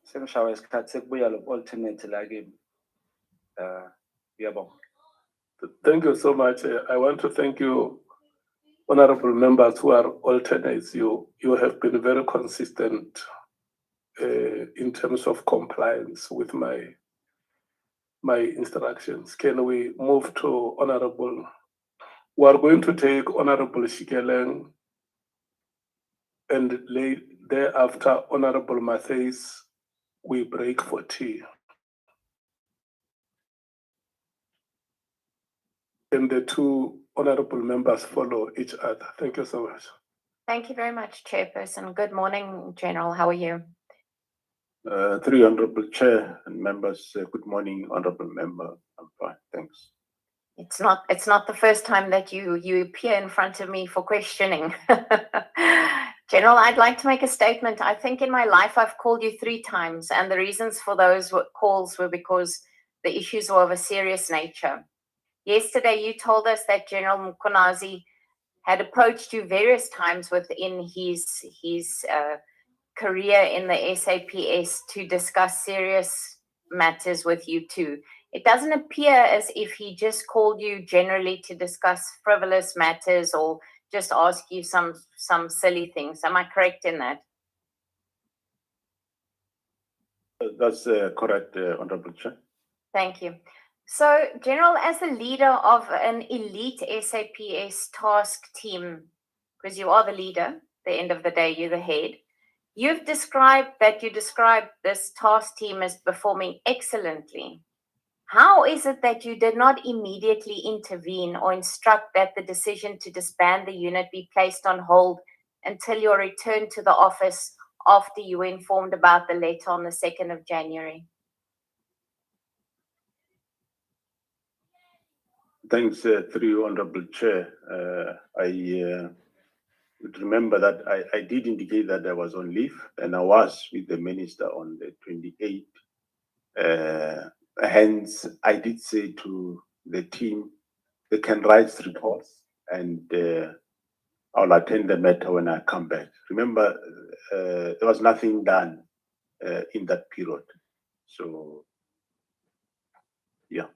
Speaker 4: some showers, we are alternate like
Speaker 3: Thank you so much. I want to thank you, honorable members who are alternates. You have been very consistent in terms of compliance with my instructions. Can we move to honorable? We are going to take honorable Shikeleng and thereafter honorable Matthews. We break for tea. And the two honorable members follow each other. Thank you so much.
Speaker 7: Thank you very much, Chairperson. Good morning, General. How are you?
Speaker 1: Three honorable chair and members. Good morning, honorable member. I'm fine, thanks.
Speaker 7: It's not the first time that you appear in front of me for questioning. General, I'd like to make a statement. I think in my life I've called you 3 times, and the reasons for those calls were because the issues were of a serious nature. Yesterday, you told us that General Mkonazi had approached you various times within his career in the SAPS to discuss serious matters with you too. It doesn't appear as if he just called you generally to discuss frivolous matters or just ask you some silly things. Am I correct in that?
Speaker 1: That's correct, honorable chair.
Speaker 7: Thank you. So, General, as the leader of an elite SAPS task team, because you are the leader, at the end of the day, you're the head, you described this task team as performing excellently. How is it that you did not immediately intervene or instruct that the decision to disband the unit be placed on hold until your return to the office after you were informed about the letter on the 2nd of January?
Speaker 1: Thanks, through honorable chair. I would remember that I did indicate that I was on leave and I was with the minister on the 28th. Hence, I did say to the team, they can write reports and I'll attend the matter when I come back. Remember, there was nothing done in that period. So, yeah.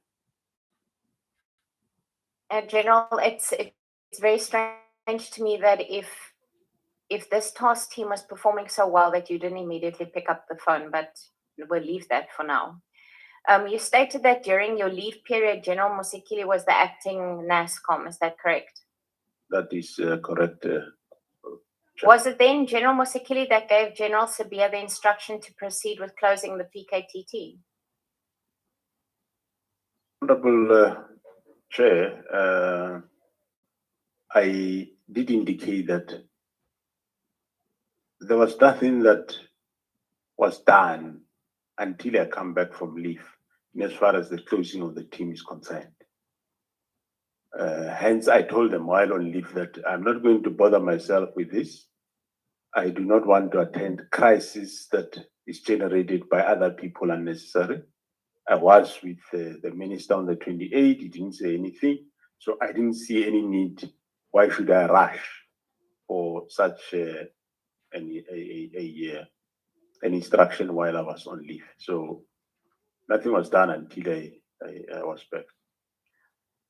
Speaker 7: General, it's very strange to me that if this task team was performing so well that you didn't immediately pick up the phone, but we'll leave that for now. You stated that during your leave period, General Musikili was the acting NASCOM. Is that correct?
Speaker 1: That is correct.
Speaker 7: Was it then General Musikili that gave General Sabia the instruction to proceed with closing the PKTT?
Speaker 1: Honorable Chair, I did indicate that there was nothing that was done until I come back from leave, as far as the closing of the team is concerned. Hence, I told them while on leave that I'm not going to bother myself with this. I do not want to attend crisis that is generated by other people unnecessary. I was with the minister on the 28th, he didn't say anything. So I didn't see any need. Why should I rush for such an instruction while I was on leave? So nothing was done until I was back.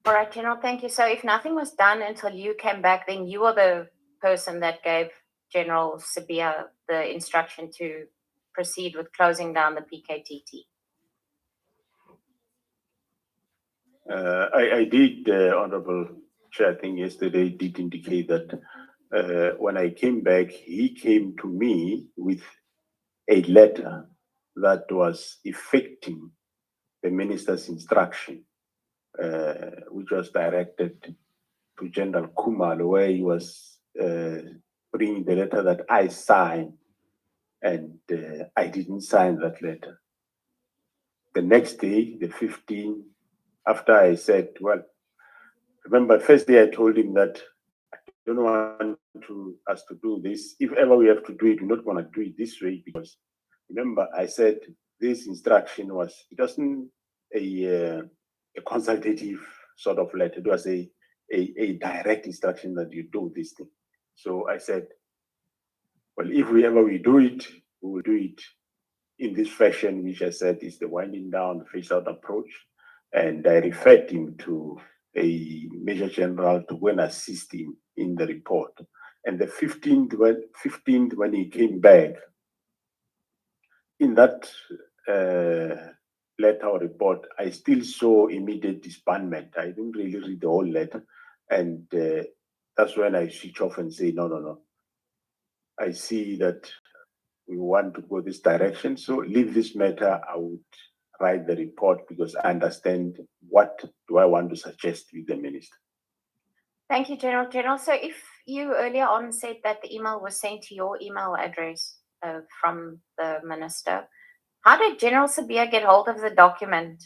Speaker 7: All right, General, thank you. So if nothing was done until you came back, then you were the person that gave General Sabia the instruction to proceed with closing down the PKTT.
Speaker 1: I did, Honorable Chair, I think yesterday did indicate that when I came back, he came to me with a letter that was effecting the minister's instruction, which was directed to General Kumal, where he was bringing the letter that I signed, and I didn't sign that letter. The next day, the 15th, after I said, well, remember, first day I told him that I don't want us to do this. If ever we have to do it, we're not going to do it this way, because remember, I said this instruction was, it wasn't a consultative sort of letter. It was a direct instruction that you do this thing. So I said, well, if we do it, we will do it in this fashion, which I said is the winding down, phase out approach. And I referred him to a Major General to go and assist him in the report. And the 15th, when he came back, in that letter or report, I still saw immediate disbandment. I didn't really read the whole letter. And that's when I switch off and say, no. I see that we want to go this direction. So leave this matter. I would write the report because I understand what do I want to suggest with the minister.
Speaker 7: Thank you, General. General, so if you earlier on said that the email was sent to your email address from the minister, how did General Sabia get hold of the document?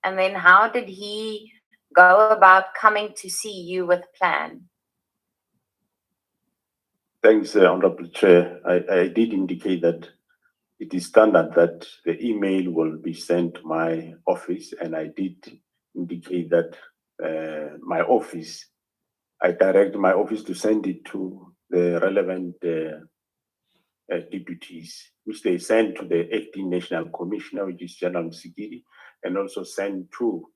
Speaker 7: And then how did he go about coming to see you with a plan?
Speaker 1: Thanks, Honorable Chair. I did indicate that it is standard that the email will be sent to my office, and I did indicate that my office, I direct my office to send it to the relevant deputies, which they send to the acting national commissioner, which is General Musikili, and also send to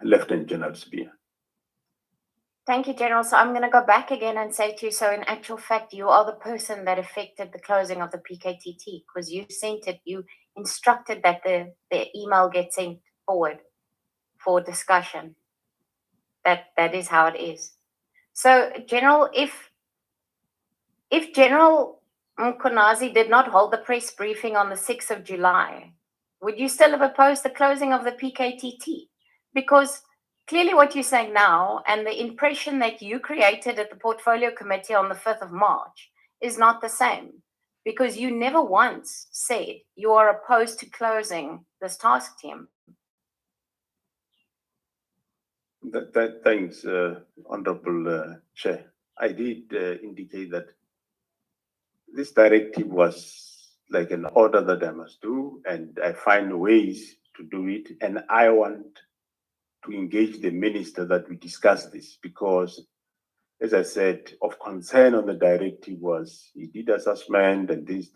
Speaker 1: Lieutenant General Sabia.
Speaker 7: Thank you, General. So I'm going to go back again and say to you, so in actual fact, you are the person that affected the closing of the PKTT because you sent it, you instructed that the email gets sent forward for discussion. That is how it is. So, General, if General Mkonazi did not hold the press briefing on the 6th of July, would you still have opposed the closing of the PKTT? Because clearly what you're saying now and the impression that you created at the Portfolio Committee on the 5th of March is not the same, because you never once said you are opposed to closing this task team.
Speaker 1: Thanks, Honorable Chair. I did indicate that this directive was like an order that I must do, and I find ways to do it. And I want to engage the minister that we discuss this, because, as I said, of concern on the directive was he did assessment and this.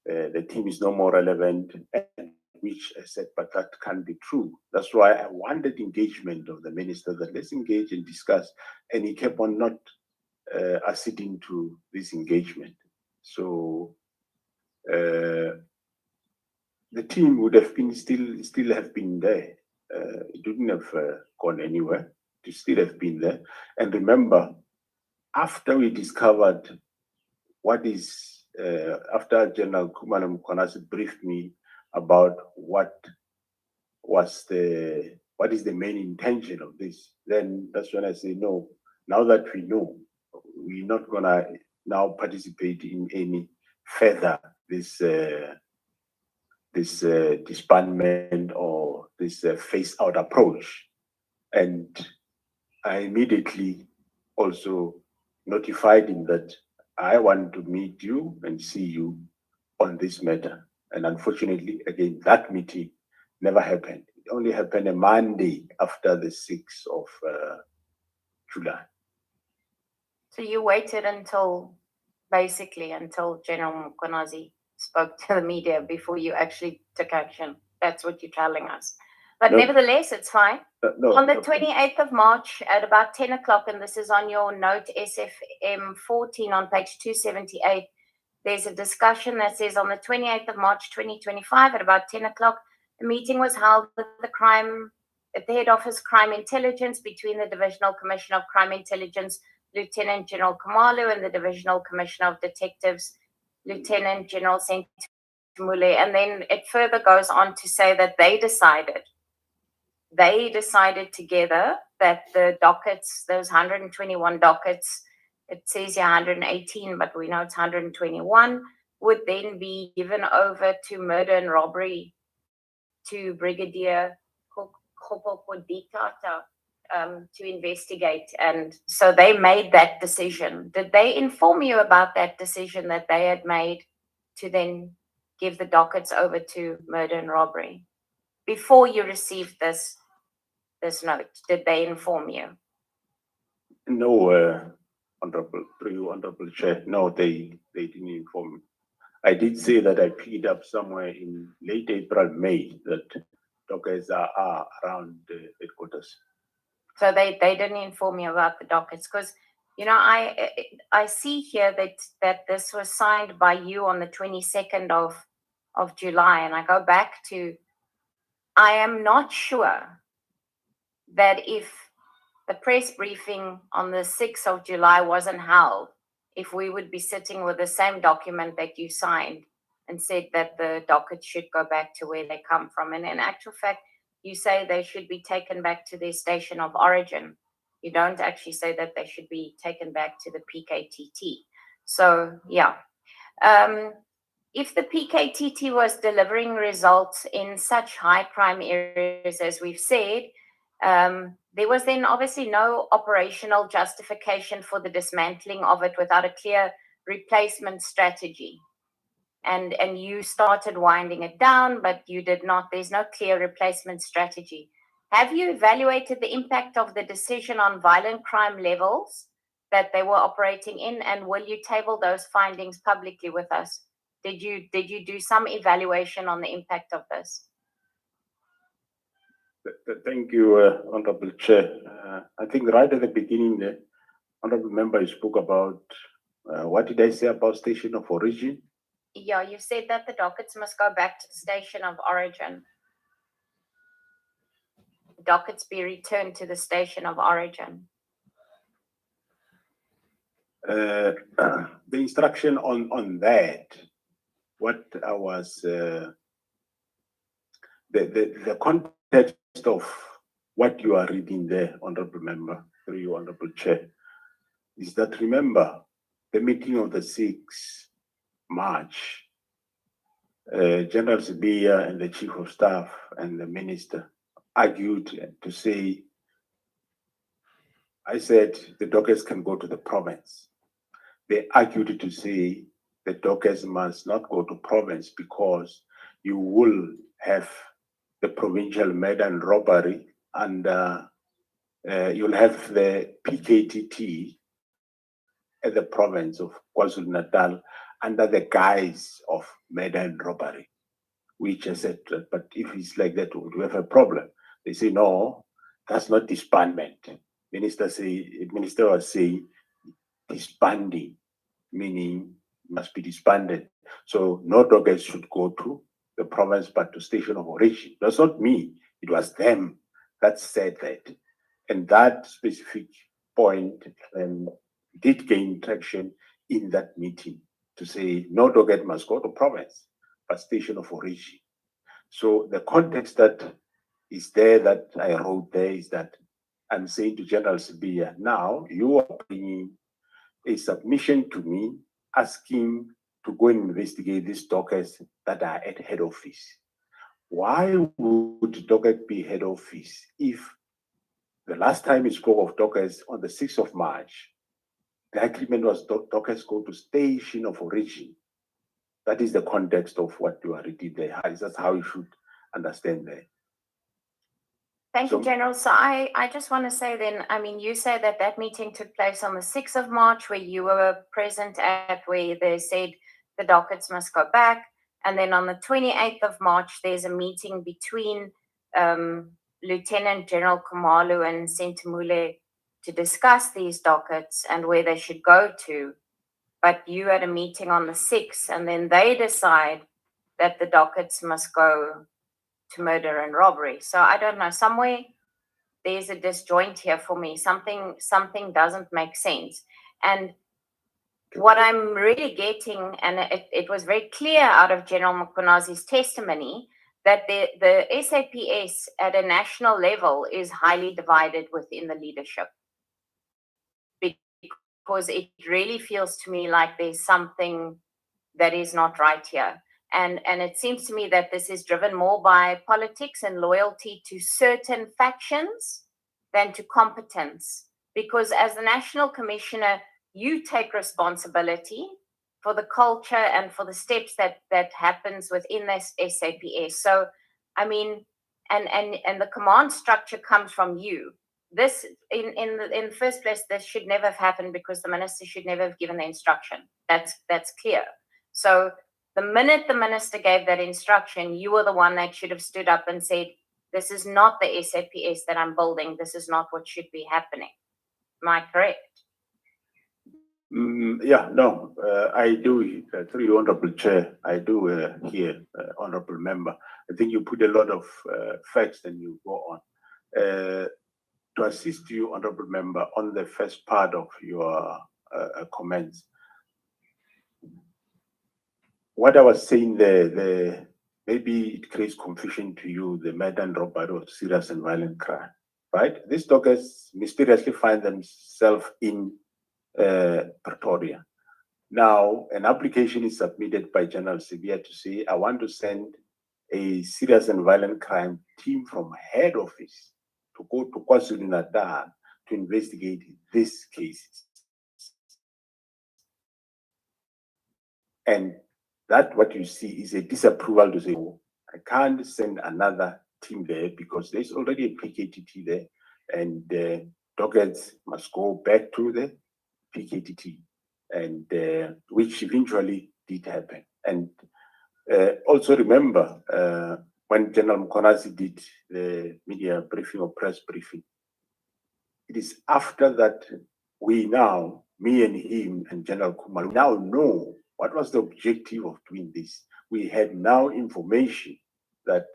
Speaker 1: The team is no more relevant, and which I said, but that can't be true. That's why I wanted engagement of the minister, that let's engage and discuss. And he kept on not acceding to this engagement. So the team would have been still have been there. It wouldn't have gone anywhere. To still have been there. And remember, after we discovered what is after General Kumalo Mkhwanazi briefed me about what is the main intention of this, then that's when I say no. Now that we know, we're not gonna now participate in any further this disbandment or this phase out approach. And I immediately also notified him that I want to meet you and see you on this matter. And unfortunately, again, that meeting never happened. It only happened a Monday after the 6th of July.
Speaker 7: So you waited until General Mkhwanazi spoke to the media before you actually took action. That's what you're telling us. But
Speaker 1: No.
Speaker 7: Nevertheless, it's fine.
Speaker 1: No,
Speaker 7: On the
Speaker 1: no.
Speaker 7: 28th of March at about 10 o'clock, and this is on your note SFM 14 on page 278, there's a discussion that says on the 28th of March 2025 at about 10 o'clock, the meeting was held at the Head Office Crime Intelligence between the Divisional Commissioner of Crime Intelligence, Lieutenant General Khumalo, and the Divisional Commissioner of Detectives, Lieutenant General Sentumule. And then it further goes on to say that they decided together that the dockets, those 121 dockets, it says here 118, but we know it's 121, would then be given over to murder and robbery to Brigadier Khopopodikata to investigate. And so they made that decision. Did they inform you about that decision that they had made to then give the dockets over to murder and robbery before you received this note? Did they inform you?
Speaker 1: No, Honorable Chair. No, they didn't inform me. I did say that I picked up somewhere in late April, May, that dockets are around the headquarters.
Speaker 7: So they didn't inform you about the dockets, because I see here that this was signed by you on the 22nd of July, and I go back to, I am not sure that if the press briefing on the 6th of July wasn't held, if we would be sitting with the same document that you signed and said that the dockets should go back to where they come from. And in actual fact, you say they should be taken back to their station of origin. You don't actually say that they should be taken back to the PKTT. So, yeah. If the PKTT was delivering results in such high crime areas as we've said, there was then obviously no operational justification for the dismantling of it without a clear replacement strategy. And you started winding it down, but you did not. There's no clear replacement strategy. Have you evaluated the impact of the decision on violent crime levels that they were operating in, and will you table those findings publicly with us? Did you do some evaluation on the impact of this?
Speaker 1: Thank you, Honorable Chair. I think right at the beginning, the Honorable Member spoke about, what did I say about station of origin?
Speaker 7: Yeah, you said that the dockets must go back to the station of origin. Dockets be returned to the station of origin.
Speaker 1: The instruction on that, what I was, the context of what you are reading there, Honorable Member, through you, Honorable Chair, is that, remember, the meeting of the 6th March, General Sibiya and the Chief of Staff and the Minister argued to say, I said the dockets can go to the province. They argued to say the dockets must not go to province because you will have the provincial murder and robbery, and you'll have the PKTT at the province of KwaZulu-Natal under the guise of murder and robbery, which I said, but if it's like that, would we have a problem? They say, no, that's not disbandment. Minister was saying disbanding, meaning must be disbanded. So no dockets should go to the province, but to station of origin. That's not me. It was them that said that. And that specific point did gain traction in that meeting to say no docket must go to province, but station of origin. So the context that is there that I wrote there is that I'm saying to General Sibiya, now you are bringing a submission to me asking to go and investigate these dockets that are at head office. Why would docket be head office if the last time we spoke of dockets on the 6th of March, the agreement was dockets go to station of origin? That is the context of what you are reading there. That's how you should understand that.
Speaker 7: Thank you,
Speaker 1: So-
Speaker 7: General. So I just want to say then, I mean, you said that that meeting took place on the 6th of March, where you were present at, where they said the dockets must go back. And then on the 28th of March, there's a meeting between Lieutenant General Khumalo and Sentamule to discuss these dockets and where they should go to. But you had a meeting on the 6th, and then they decide that the dockets must go to murder and robbery. So I don't know, somewhere there's a disjoint here for me. Something doesn't make sense. And what I'm really getting, and it was very clear out of General Mkonazi's testimony, that the SAPS at a national level is highly divided within the leadership. Because it really feels to me like there's something that is not right here. And it seems to me that this is driven more by politics and loyalty to certain factions than to competence. Because as the National Commissioner, you take responsibility for the culture and for the steps that happens within this SAPS. So, I mean, and the command structure comes from you. This, in the first place, this should never have happened because the minister should never have given the instruction. That's clear. So the minute the minister gave that instruction, you were the one that should have stood up and said, this is not the SAPS that I'm building. This is not what should be happening. Am I correct?
Speaker 1: Yeah, no, I do, through you, Honorable Chair, I do hear, Honorable Member. I think you put a lot of facts and you go on. To assist you, Honorable Member, on the first part of your comments, what I was saying there, maybe it creates confusion to you, the murder and robbery of serious and violent crime, right? These dockets mysteriously find themselves in Pretoria. Now, an application is submitted by General Sibiya to say, I want to send a serious and violent crime team from head office to go to KwaZulu-Natal to investigate these cases. And that what you see is a disapproval to say, oh, I can't send another team there because there's already a PKTT there, and the dockets must go back to the PKTT, and which eventually did happen. And also remember, when General Mkonazi did the media briefing or press briefing, it is after that we now, me and him and General Khumalo, now know what was the objective of doing this. We had now information that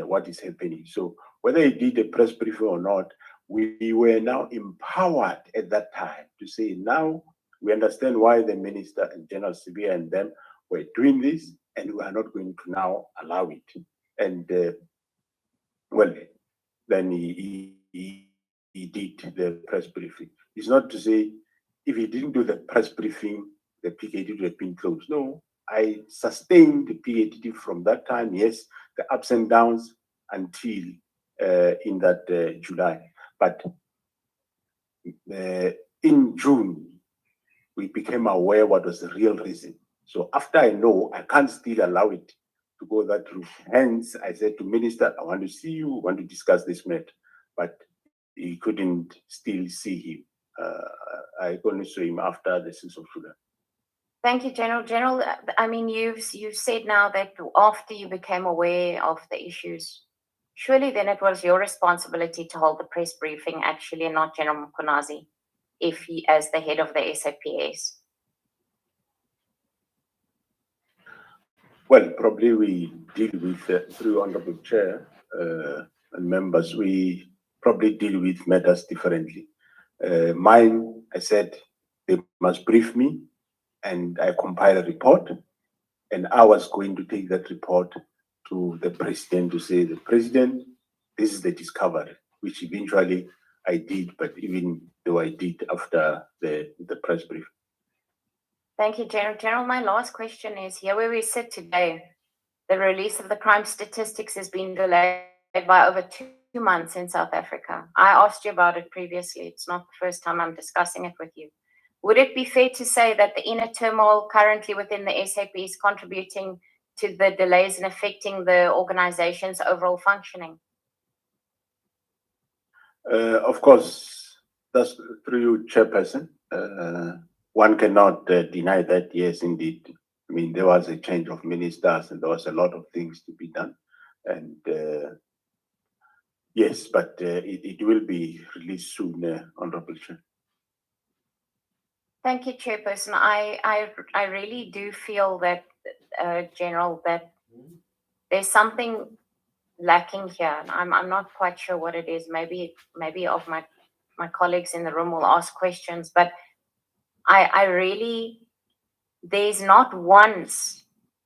Speaker 1: what is happening. So whether he did a press briefing or not, we were now empowered at that time to say, now we understand why the minister and General Sibiya and them were doing this, and we are not going to now allow it. And well, then he did the press briefing. It's not to say if he didn't do the press briefing, the PKT would have been closed. No, I sustained the PKT from that time, yes, the ups and downs until in that July. But in June, we became aware what was the real reason. So after I know, I can't still allow it to go that route. Hence, I said to Minister, I want to see you, I want to discuss this matter. But he couldn't still see him. I only saw him after the 6th of July.
Speaker 7: Thank you, General. General, I mean, you've said now that after you became aware of the issues, surely then it was your responsibility to hold the press briefing, actually, and not General Mkonazi, if he, as the head of the SAPS.
Speaker 1: Well, probably we deal with, through Honorable Chair and members, we probably deal with matters differently. Mine, I said, they must brief me and I compile a report. And I was going to take that report to the president to say, the president, this is the discovery, which eventually I did, but even though I did after the press brief.
Speaker 7: Thank you, General. General, my last question is, here where we sit today, the release of the crime statistics has been delayed by over 2 months in South Africa. I asked you about it previously. It's not the first time I'm discussing it with you. Would it be fair to say that the inner turmoil currently within the SAP is contributing to the delays and affecting the organization's overall functioning?
Speaker 1: Of course, that's through you, Chairperson. One cannot deny that, yes, indeed. I mean, there was a change of ministers and there was a lot of things to be done. And yes, but it will be released soon, Honorable Chair.
Speaker 7: Thank you, Chairperson. I really do feel that, General, that there's something lacking here. I'm not quite sure what it is. Maybe of my colleagues in the room will ask questions, but I really, there's not once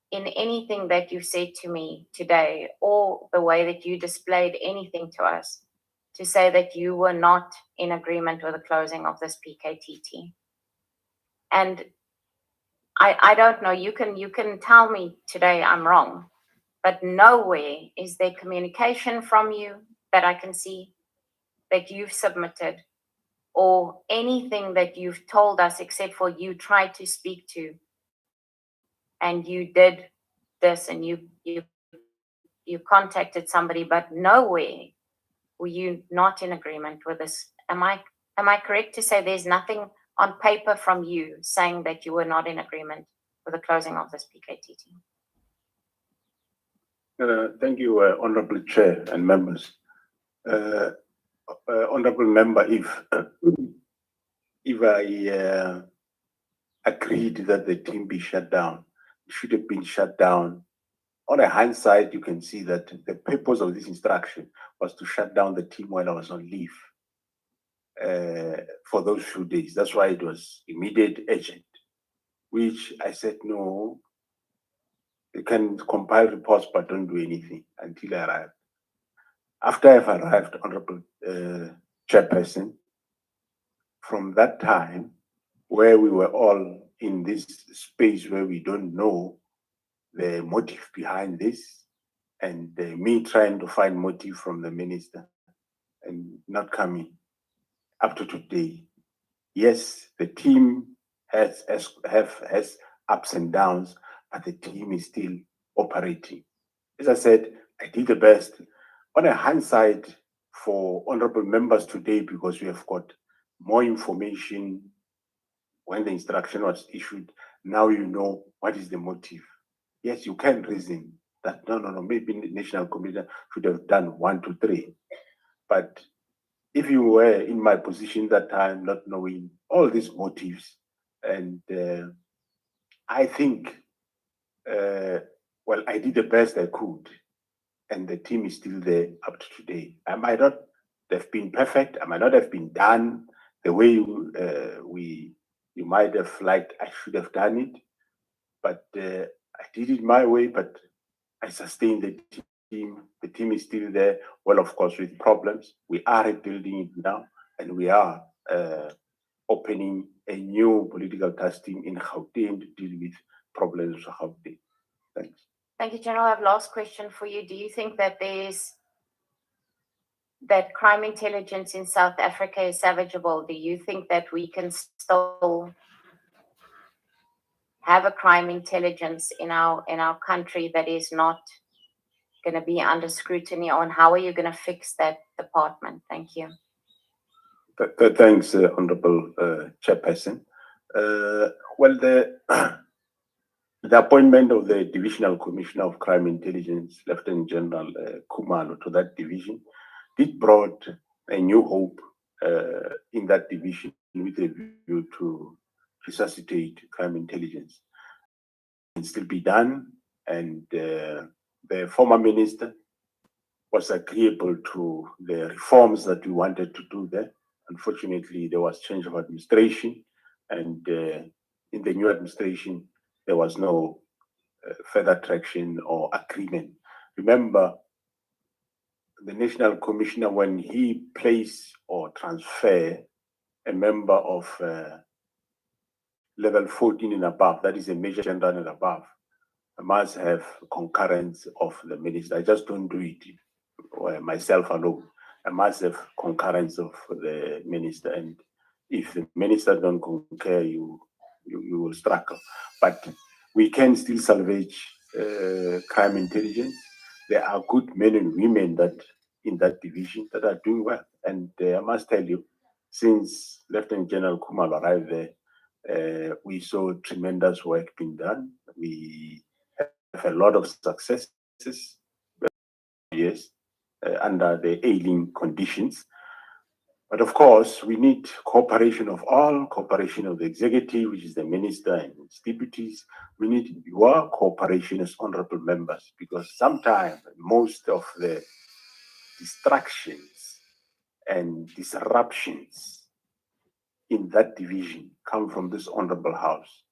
Speaker 7: in anything that you said to me today or the way that you displayed anything to us to say that you were not in agreement with the closing of this PKTT. And I don't know, you can tell me today I'm wrong, but nowhere is there communication from you that I can see that you've submitted or anything that you've told us except for you tried to speak to and you did this and you contacted somebody, but nowhere were you not in agreement with this. Am I correct to say there's nothing on paper from you saying that you were not in agreement with the closing of this PKTT?
Speaker 1: Thank you, Honorable Chair and members. Honorable Member, if I agreed that the team be shut down, it should have been shut down. On a hindsight, you can see that the purpose of this instruction was to shut down the team while I was on leave for those few days. That's why it was immediate, urgent, which I said, no, you can compile reports, but don't do anything until I arrive. After I've arrived, Honorable Chairperson, from that time, where we were all in this space where we don't know the motive behind this, and me trying to find motive from the minister and not coming up to today. Yes, the team has ups and downs, but the team is still operating. As I said, I did the best. On a hindsight for honorable members today, because we have got more information when the instruction was issued, now you know what is the motive. Yes, you can reason that, no, maybe the National Committee should have done 1, 2, 3. But if you were in my position that time, not knowing all these motives, and I think, well, I did the best I could, and the team is still there up to today. I might not have been perfect. I might not have been done the way you might have liked I should have done it, but I did it my way, but I sustained the team. The team is still there. Well, of course, with problems. We are rebuilding it now, and we are opening a new political task team in Gauteng to deal with problems of Gauteng. Thanks.
Speaker 7: Thank you, General. I have last question for you. Do you think that that crime intelligence in South Africa is salvageable? Do you think that we can still have a crime intelligence in our country that is not going to be under scrutiny? On how are you going to fix that department? Thank you.
Speaker 1: Thanks, Honorable Chairperson. Well, the appointment of the Divisional Commissioner of Crime Intelligence, Lieutenant General Khumalo, to that division did brought a new hope in that division with a view to resuscitate crime intelligence. It can still be done, and the former minister was agreeable to the reforms that we wanted to do there. Unfortunately, there was change of administration, and in the new administration, there was no further traction or agreement. Remember, the National Commissioner, when he place or transfer a member of level 14 and above, that is a Major General and above, I must have concurrence of the minister. I just don't do it myself alone. I must have concurrence of the minister, and if the minister don't concur, you will struggle. But we can still salvage crime intelligence. There are good men and women that in that division that are doing well, and I must tell you, since Lieutenant General Kumal arrived there, we saw tremendous work being done. We have a lot of successes, yes, under the ailing conditions. But of course, we need cooperation of all, cooperation of the executive, which is the minister and his deputies. We need your cooperation as honorable members, because sometimes most of the distractions and disruptions in that division come from this honorable house.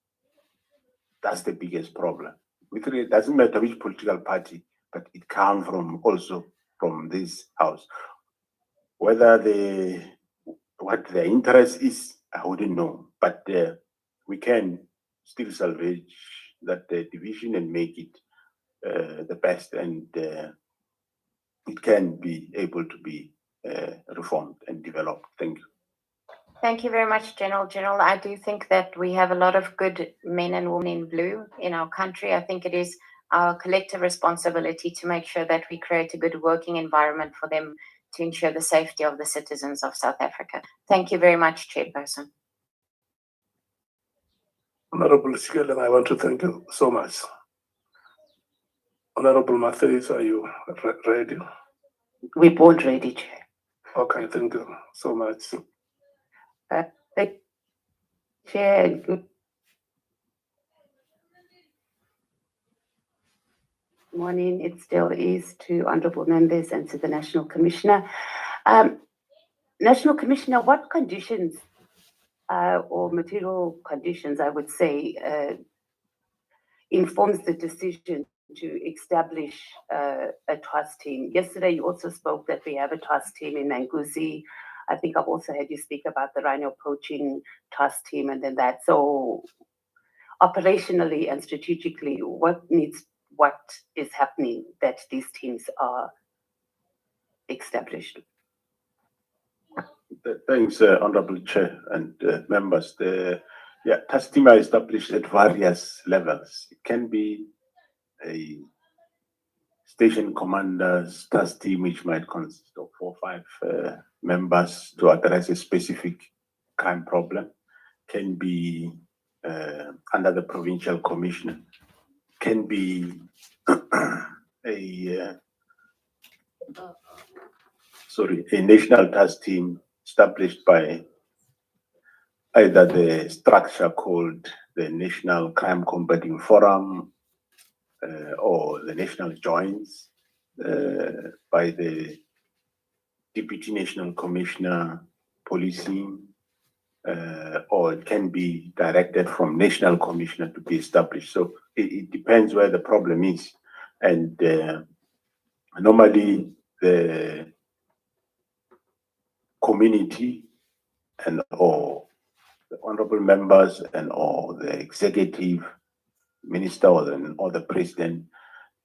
Speaker 1: That's the biggest problem. It doesn't matter which political party, but it comes from also from this house. Whether what their interest is, I wouldn't know. But we can still salvage that division and make it the best, and it can be able to be reformed and developed. Thank you.
Speaker 7: Thank you very much, General. General, I do think that we have a lot of good men and women in blue in our country. I think it is our collective responsibility to make sure that we create a good working environment for them to ensure the safety of the citizens of South Africa. Thank you very much, Chairperson.
Speaker 3: Honorable Shikela, I want to thank you so much. Honorable Matthews, are you ready?
Speaker 8: We're both ready, Chair.
Speaker 3: Okay, thank you so much.
Speaker 8: Chair, good morning. It still is to honorable members and to the National Commissioner. National Commissioner, what conditions or material conditions, I would say, informs the decision to establish a task team? Yesterday, you also spoke that we have a task team in Manguzi. I think I've also heard you speak about the rhino poaching task team and then that. So operationally and strategically, what is happening that these teams are established?
Speaker 1: Thanks, Honorable Chair and members. The task team are established at various levels. It can be a station commander's task team, which might consist of 4 or 5 members to address a specific crime problem. Can be under the provincial commissioner. Can be a national task team established by either the structure called the National Crime Combating Forum or the National Joints by the Deputy National Commissioner Policing, or it can be directed from National Commissioner to be established. So it depends where the problem is. And normally the community and or the honorable members and or the executive minister or the president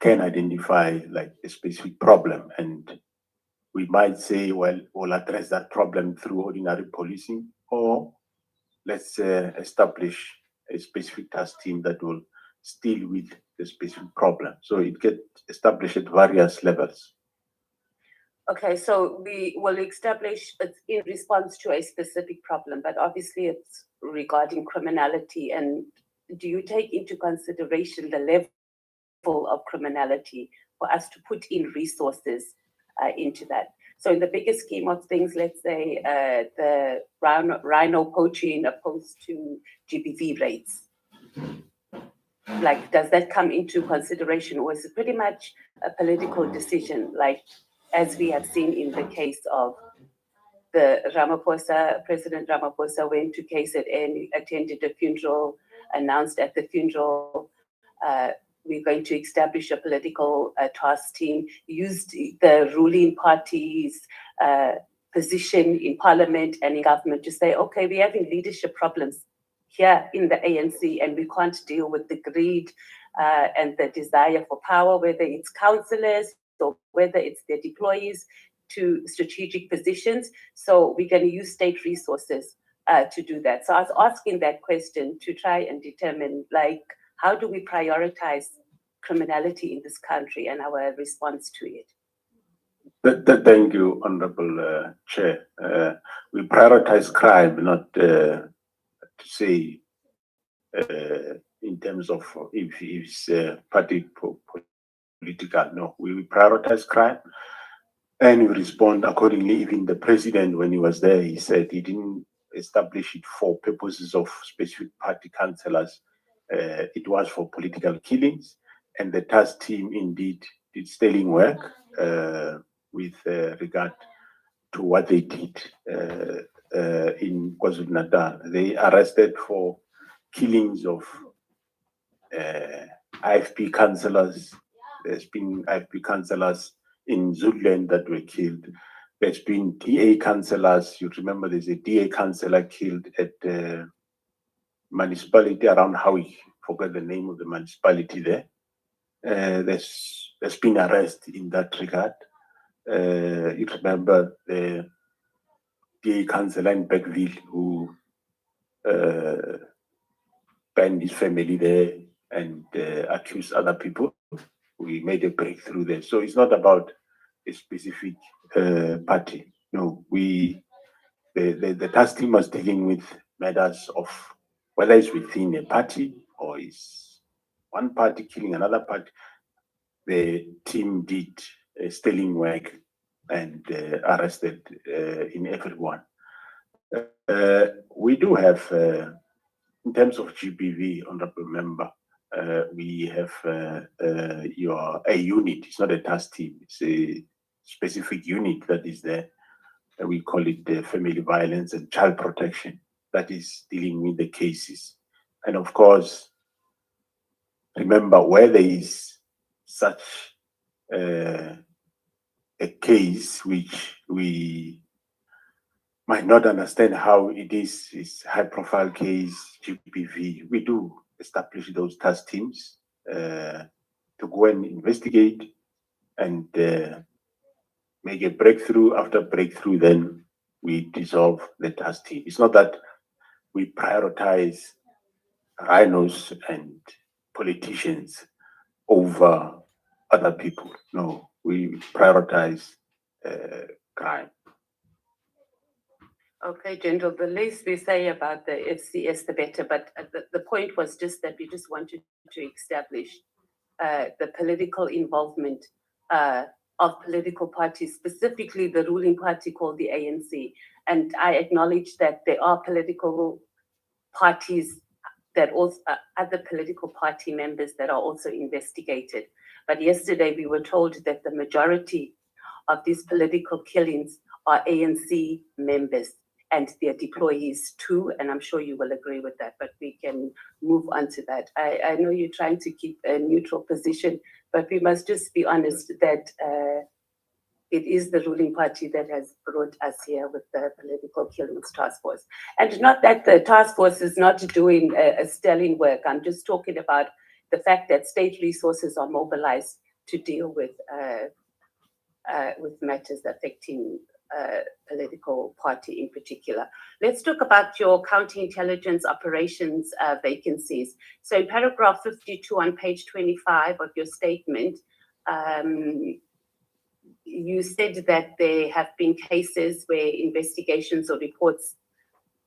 Speaker 1: can identify like a specific problem, and we might say, well, we'll address that problem through ordinary policing, or let's establish a specific task team that will deal with the specific problem. So it gets established at various levels.
Speaker 8: Okay, so we will establish it in response to a specific problem, but obviously it's regarding criminality. And do you take into consideration the level of criminality for us to put in resources into that? So in the bigger scheme of things, let's say the rhino poaching opposed to GBV rates. Like, does that come into consideration, or is it pretty much a political decision, like as we have seen in the case of the Ramaphosa, President Ramaphosa went to KZN, attended a funeral, announced at the funeral, we're going to establish a political task team, used the ruling party's position in parliament and in government to say, okay, we're having leadership problems here in the ANC and we can't deal with the greed and the desire for power, whether it's councillors or whether it's their deployees to strategic positions. So we're going to use state resources to do that. So I was asking that question to try and determine, like, how do we prioritize criminality in this country and our response to it?
Speaker 1: Thank you, Honorable Chair. We prioritize crime, not to say in terms of if it's party political. No, we prioritize crime and we respond accordingly. Even the president, when he was there, he said he didn't establish it for purposes of specific party councillors. It was for political killings, and the task team indeed did sterling work with regard to what they did in KwaZulu-Natal. They arrested for killings of IFP councillors. There's been IFP councillors in Zululand that were killed. There's been DA councillors. You remember there's a DA councillor killed at the municipality around Howie. Forgot the name of the municipality there. There's been arrest in that regard. You remember the DA councillor in Beckville who banned his family there and accused other people. We made a breakthrough there. So it's not about a specific party. No, the task team was dealing with matters of whether it's within a party or is one party killing another party. The team did stealing work and arrested in everyone. We do have, in terms of GBV, Honorable Member, we have a unit. It's not a task team. It's a specific unit that is there. We call it the Family Violence and Child Protection, that is dealing with the cases. And of course, remember, where there is such a case which we might not understand how it is high-profile case, GBV, we do establish those task teams to go and investigate and make a breakthrough. After breakthrough, then we dissolve the task team. It's not that we prioritize rhinos and politicians over other people. No, we prioritize crime.
Speaker 8: Okay, General, the least we say about the FCS, the better. But the point was just that we just wanted to establish the political involvement of political parties, specifically the ruling party called the ANC. And I acknowledge that there are political parties that also other political party members that are also investigated. But yesterday we were told that the majority of these political killings are ANC members and their deployees too, and I'm sure you will agree with that, but we can move on to that. I know you're trying to keep a neutral position, but we must just be honest that it is the ruling party that has brought us here with the political killings task force. And not that the task force is not doing a sterling work. I'm just talking about the fact that state resources are mobilized to deal with matters affecting political party in particular. Let's talk about your counterintelligence operations vacancies. So in paragraph 52 on page 25 of your statement, you said that there have been cases where investigations or reports,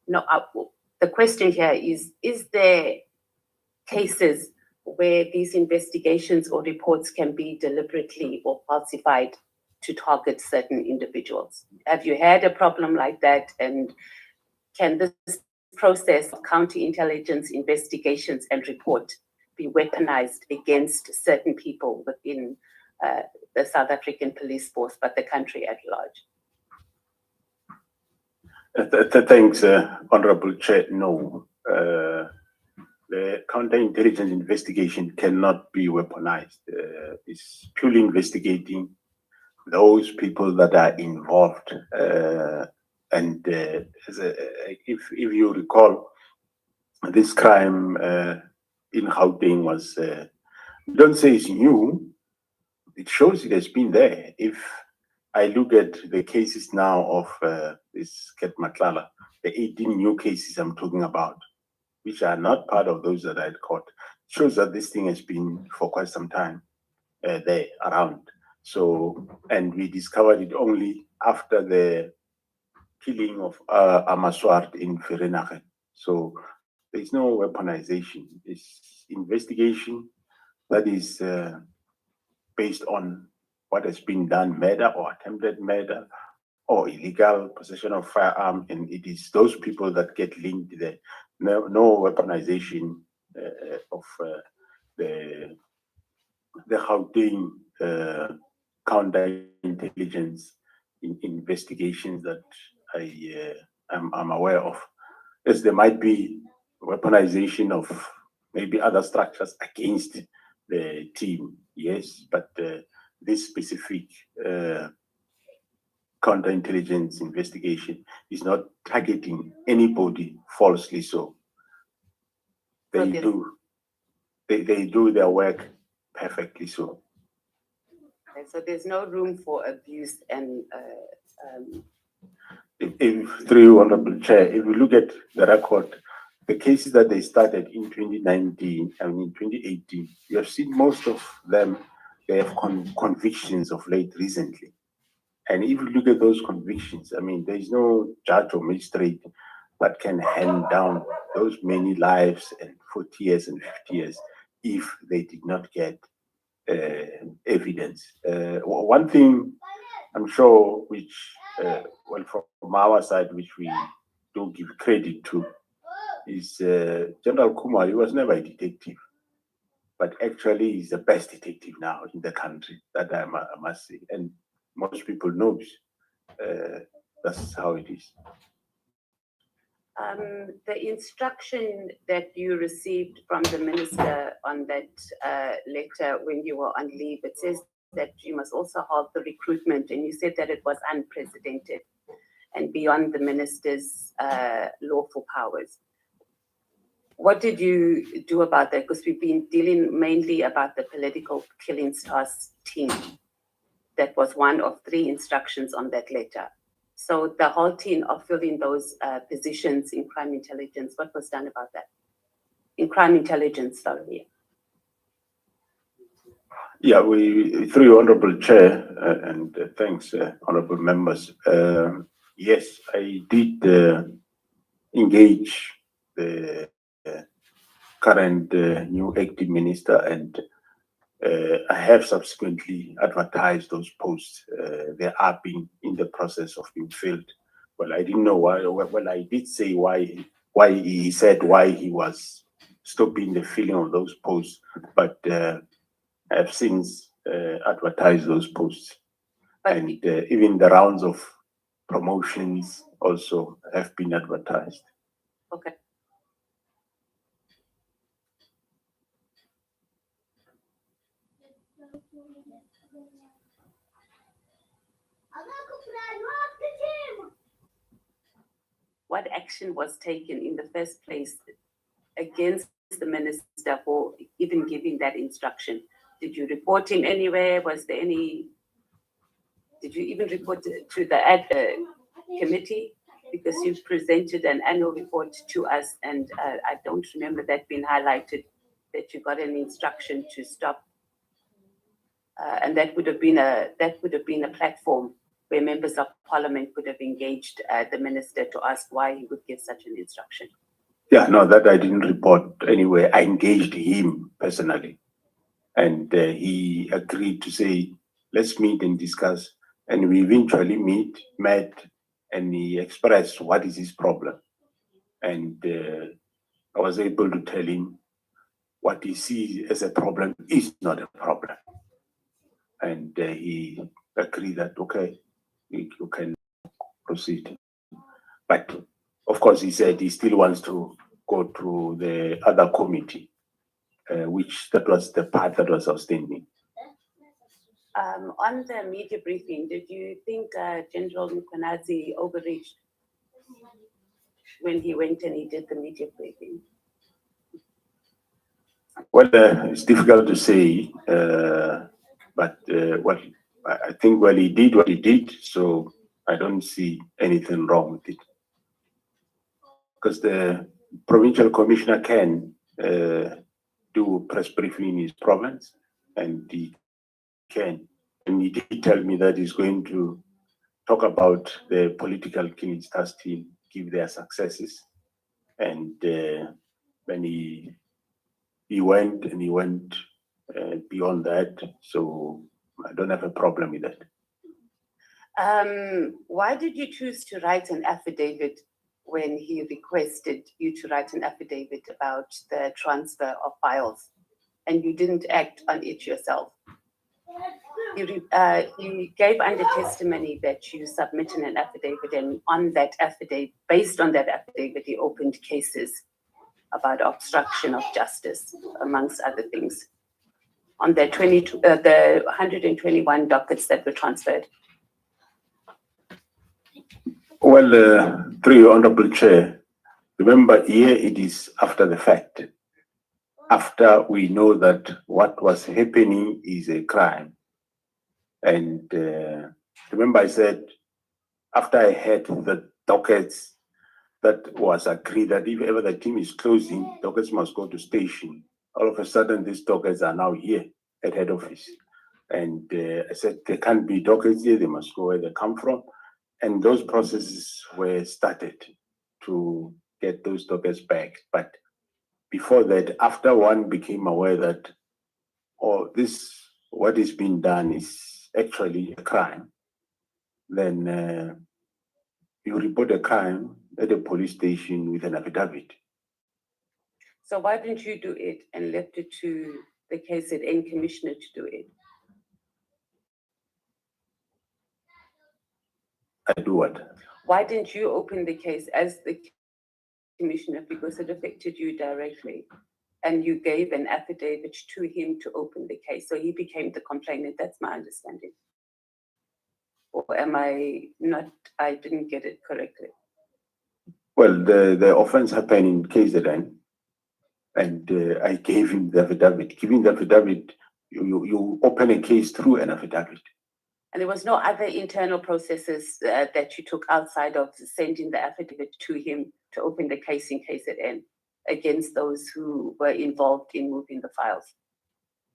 Speaker 8: the question here is there cases where these investigations or reports can be deliberately or falsified to target certain individuals? Have you had a problem like that? And can this process of counterintelligence investigations and report be weaponized against certain people within the South African police force, but the country at large?
Speaker 1: Thanks, Honorable Chair. No, the counterintelligence investigation cannot be weaponized. It's purely investigating those people that are involved. If you recall, this crime in Gauteng was, don't say it's new, it shows it has been there. If I look at the cases now of this Ket Matlala, the 18 new cases I'm talking about, which are not part of those that I had caught, shows that this thing has been for quite some time there around. So, and we discovered it only after the killing of Amaswart in Vereeniging. So there's no weaponization. It's investigation that is based on what has been done, murder or attempted murder or illegal possession of firearm, and it is those people that get linked there. No weaponization of the Gauteng counterintelligence investigations that I'm aware of. Yes, there might be weaponization of maybe other structures against the team, yes, but this specific counterintelligence investigation is not targeting anybody falsely. So they do their work perfectly. So.
Speaker 8: Okay, so there's no room for abuse and.
Speaker 1: Through you, Honorable Chair, if you look at the record, the cases that they started in 2019 and in 2018, you have seen most of them, they have convictions of late recently. And if you look at those convictions, I mean, there is no judge or magistrate that can hand down those many lives and 40 years and 50 years if they did not get evidence. One thing I'm sure, which, well, from our side, which we do give credit to, is General Kumar. He was never a detective, but actually he's the best detective now in the country, that I must say. And most people know that's how it is.
Speaker 8: The instruction that you received from the minister on that letter when you were on leave, it says that you must also halt the recruitment, and you said that it was unprecedented and beyond the minister's lawful powers. What did you do about that? Because we've been dealing mainly about the political killings task team. That was one of 3 instructions on that letter. So the halting of filling those positions in crime intelligence, what was done about that? In crime intelligence, sorry.
Speaker 1: Yeah, we, through your Honorable Chair, and thanks, Honorable Members. Yes, I did engage the current new acting minister, and I have subsequently advertised those posts. They are being in the process of being filled. Well, I didn't know why. Well, I did say why he said why he was stopping the filling of those posts, but I have since advertised those posts, and even the rounds of promotions also have been advertised.
Speaker 8: Okay. What action was taken in the first place against the minister for even giving that instruction? Did you report him anywhere? Was there any? Did you even report to the committee? Because you presented an annual report to us, and I don't remember that being highlighted, that you got an instruction to stop. And that would have been a platform where members of parliament could have engaged the minister to ask why he would give such an instruction.
Speaker 1: Yeah, no, that I didn't report anywhere. I engaged him personally, and he agreed to say, let's meet and discuss. And we eventually met, and he expressed what is his problem. And I was able to tell him what he sees as a problem is not a problem. And he agreed that, okay, you can proceed. But of course, he said he still wants to go to the other committee, which that was the part that was outstanding.
Speaker 8: On the media briefing, did you think General Mkhwanazi overreached when he went and he did the media briefing?
Speaker 1: Well, it's difficult to say, but what I think, well, he did what he did, so I don't see anything wrong with it. Because the provincial commissioner can do press briefing in his province, and he can. And he did tell me that he's going to talk about the political Killing Stars team, give their successes. And when he went beyond that, so I don't have a problem with that.
Speaker 8: Why did you choose to write an affidavit when he requested you to write an affidavit about the transfer of files and you didn't act on it yourself? You gave under testimony that you submitted an affidavit, and on that affidavit, based on that affidavit, he opened cases about obstruction of justice, amongst other things, on the 121 dockets that were transferred.
Speaker 1: Well, through your Honorable Chair, remember here it is after the fact. After we know that what was happening is a crime. And remember I said, after I had the dockets, that was agreed that if ever the team is closing, dockets must go to station. All of a sudden, these dockets are now here at head office. And I said, there can't be dockets here, they must go where they come from. And those processes were started to get those dockets back. But before that, after one became aware that, oh, what is being done is actually a crime, then you report a crime at a police station with an affidavit.
Speaker 8: So why didn't you do it and left it to the KZN commissioner to do it?
Speaker 1: I do what?
Speaker 8: Why didn't you open the case as the commissioner, because it affected you directly, and you gave an affidavit to him to open the case, so he became the complainant? That's my understanding. Or am I not, I didn't get it correctly?
Speaker 1: Well, the offense happened in KZN, and I gave him the affidavit. Giving the affidavit, you open a case through an affidavit.
Speaker 8: And there was no other internal processes that you took outside of sending the affidavit to him to open the case in KZN against those who were involved in moving the files?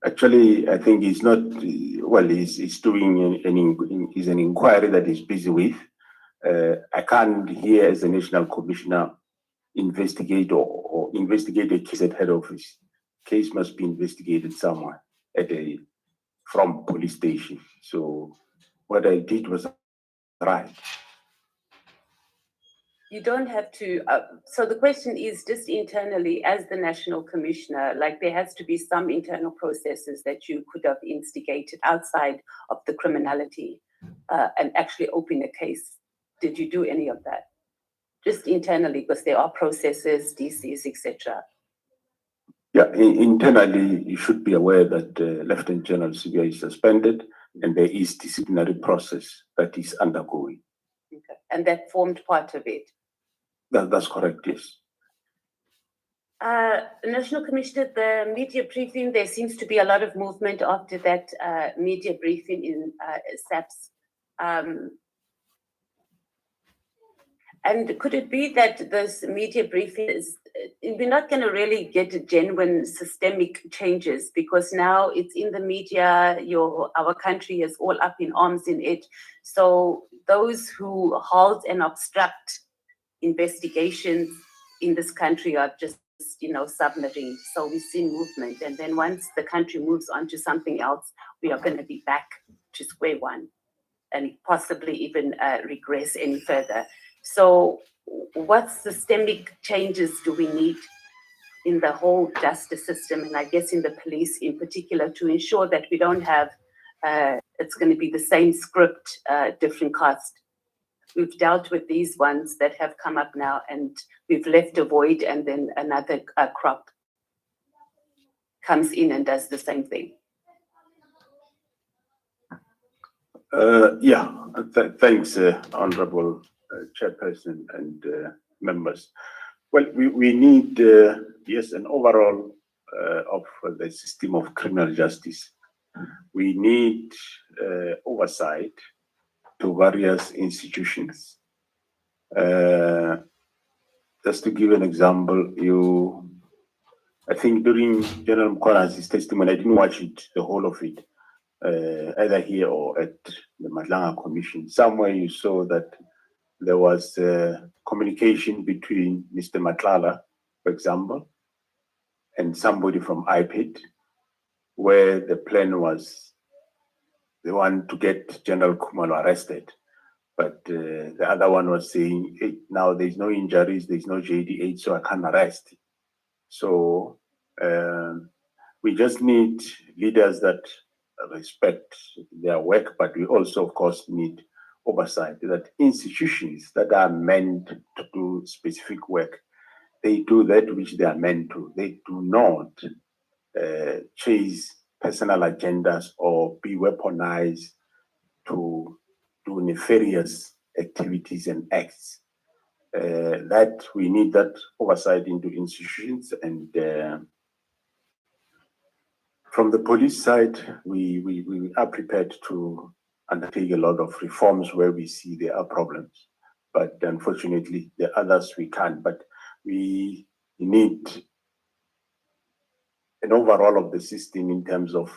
Speaker 1: Actually, I think he's not, well, he's doing an inquiry that he's busy with. I can't here as a national commissioner investigate or investigate a case at head office. Case must be investigated somewhere from police station. So what I did was right.
Speaker 8: You don't have to, so the question is just internally as the national commissioner, like there has to be some internal processes that you could have instigated outside of the criminality and actually open a case. Did you do any of that? Just internally, because there are processes, DCs, etc.
Speaker 1: Yeah, internally, you should be aware that Lieutenant General Sibia is suspended and there is disciplinary process that is undergoing.
Speaker 8: Okay. And that formed part of it?
Speaker 1: That's correct, yes.
Speaker 8: National Commissioner, the media briefing, there seems to be a lot of movement after that media briefing in SAPS. And could it be that this media briefing is, we're not going to really get genuine systemic changes, because now it's in the media, our country is all up in arms in it. So those who halt and obstruct investigations in this country are just, submarine. So we've seen movement. And then once the country moves on to something else, we are going to be back to square one and possibly even regress any further. So what systemic changes do we need in the whole justice system, and I guess in the police in particular, to ensure that we don't have, it's going to be the same script, different cast. We've dealt with these ones that have come up now, and we've left a void, and then another crop comes in and does the same thing.
Speaker 1: Thanks, Honorable Chairperson and members. Well, we need, yes, an overall of the system of criminal justice. We need oversight to various institutions. Just to give an example, I think during General Mkhwana's testimony, I didn't watch it, the whole of it, either here or at the Madlanga Commission. Somewhere you saw that there was communication between Mr. Matlala, for example, and somebody from IPID, where the plan was they want to get General Khumalo arrested. But the other one was saying, hey, now there's no injuries, there's no JD8, so I can't arrest. So we just need leaders that respect their work, but we also, of course, need oversight that institutions that are meant to do specific work, they do that which they are meant to. They do not chase personal agendas or be weaponized to do nefarious activities and acts. That we need that oversight into institutions, and from the police side, we are prepared to undertake a lot of reforms where we see there are problems. But unfortunately, the others we can't. But we need an overall of the system in terms of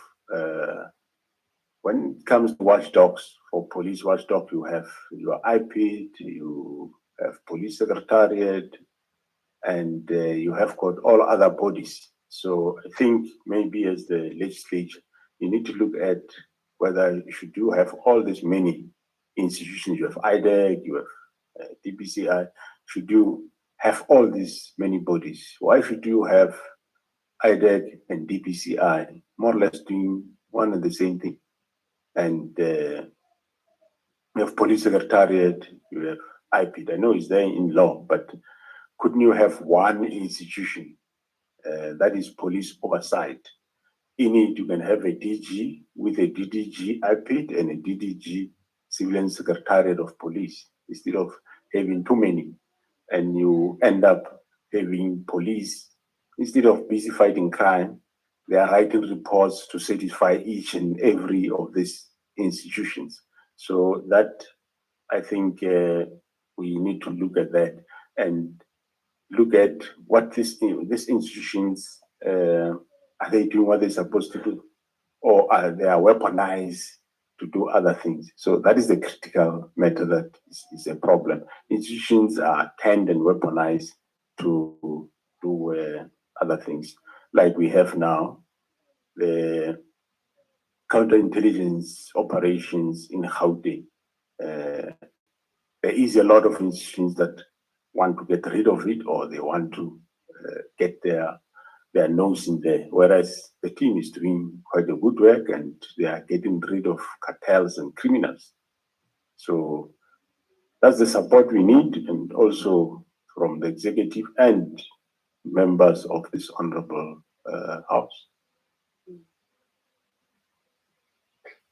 Speaker 1: when it comes to watchdogs. For police watchdog, you have your IPID, you have police secretariat, and you have got all other bodies. So I think maybe as the legislature, you need to look at whether should you have all these many institutions. You have IDEC, you have DPCI. Should you have all these many bodies? Why should you have IDEC and DPCI more or less doing one and the same thing? And you have police secretariat, you have IPID. I know it's there in law, but couldn't you have one institution that is police oversight? In it, you can have a DG with a DDG IPID and a DDG Civilian Secretariat of Police instead of having too many. And you end up having police, instead of busy fighting crime, they are writing reports to satisfy each and every of these institutions. So that, I think we need to look at that and look at what these institutions, are they doing what they're supposed to do? Or are they weaponized to do other things? So that is the critical matter that is a problem. Institutions are tend and weaponized to do other things. Like we have now, the counterintelligence operations in Gauteng. There is a lot of institutions that want to get rid of it, or they want to get their nose in there, whereas the team is doing quite a good work and they are getting rid of cartels and criminals. So that's the support we need, and also from the executive and members of this honorable house.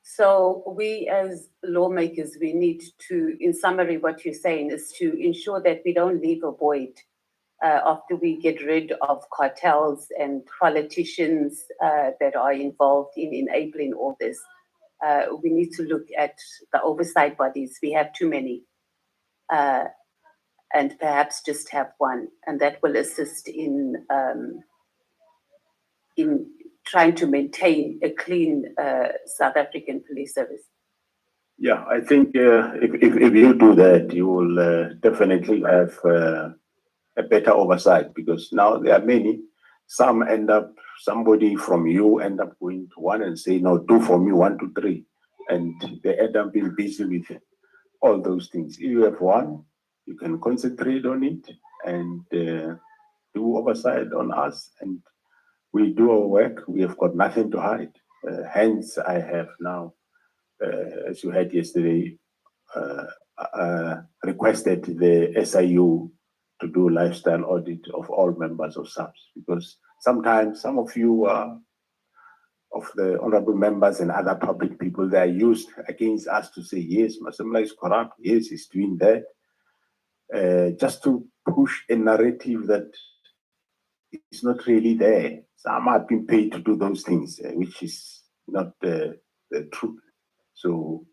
Speaker 8: So we as lawmakers, we need to, in summary, what you're saying is to ensure that we don't leave a void after we get rid of cartels and politicians that are involved in enabling all this. We need to look at the oversight bodies. We have too many, and perhaps just have one, and that will assist in trying to maintain a clean South African police service.
Speaker 1: Yeah, I think if you do that, you will definitely have a better oversight, because now there are many. Some end up, somebody from you end up going to one and say, no, do for me 1, 2, 3. And they end up being busy with all those things. If you have one, you can concentrate on it and do oversight on us, and we do our work. We have got nothing to hide. Hence, I have now, as you heard yesterday, requested the SIU to do lifestyle audit of all members of SAPS, because sometimes some of you of the honorable members and other public people, they are used against us to say, yes, Masimula is corrupt, yes, he's doing that, just to push a narrative that is not really there. Some have been paid to do those things, which is not the truth. So,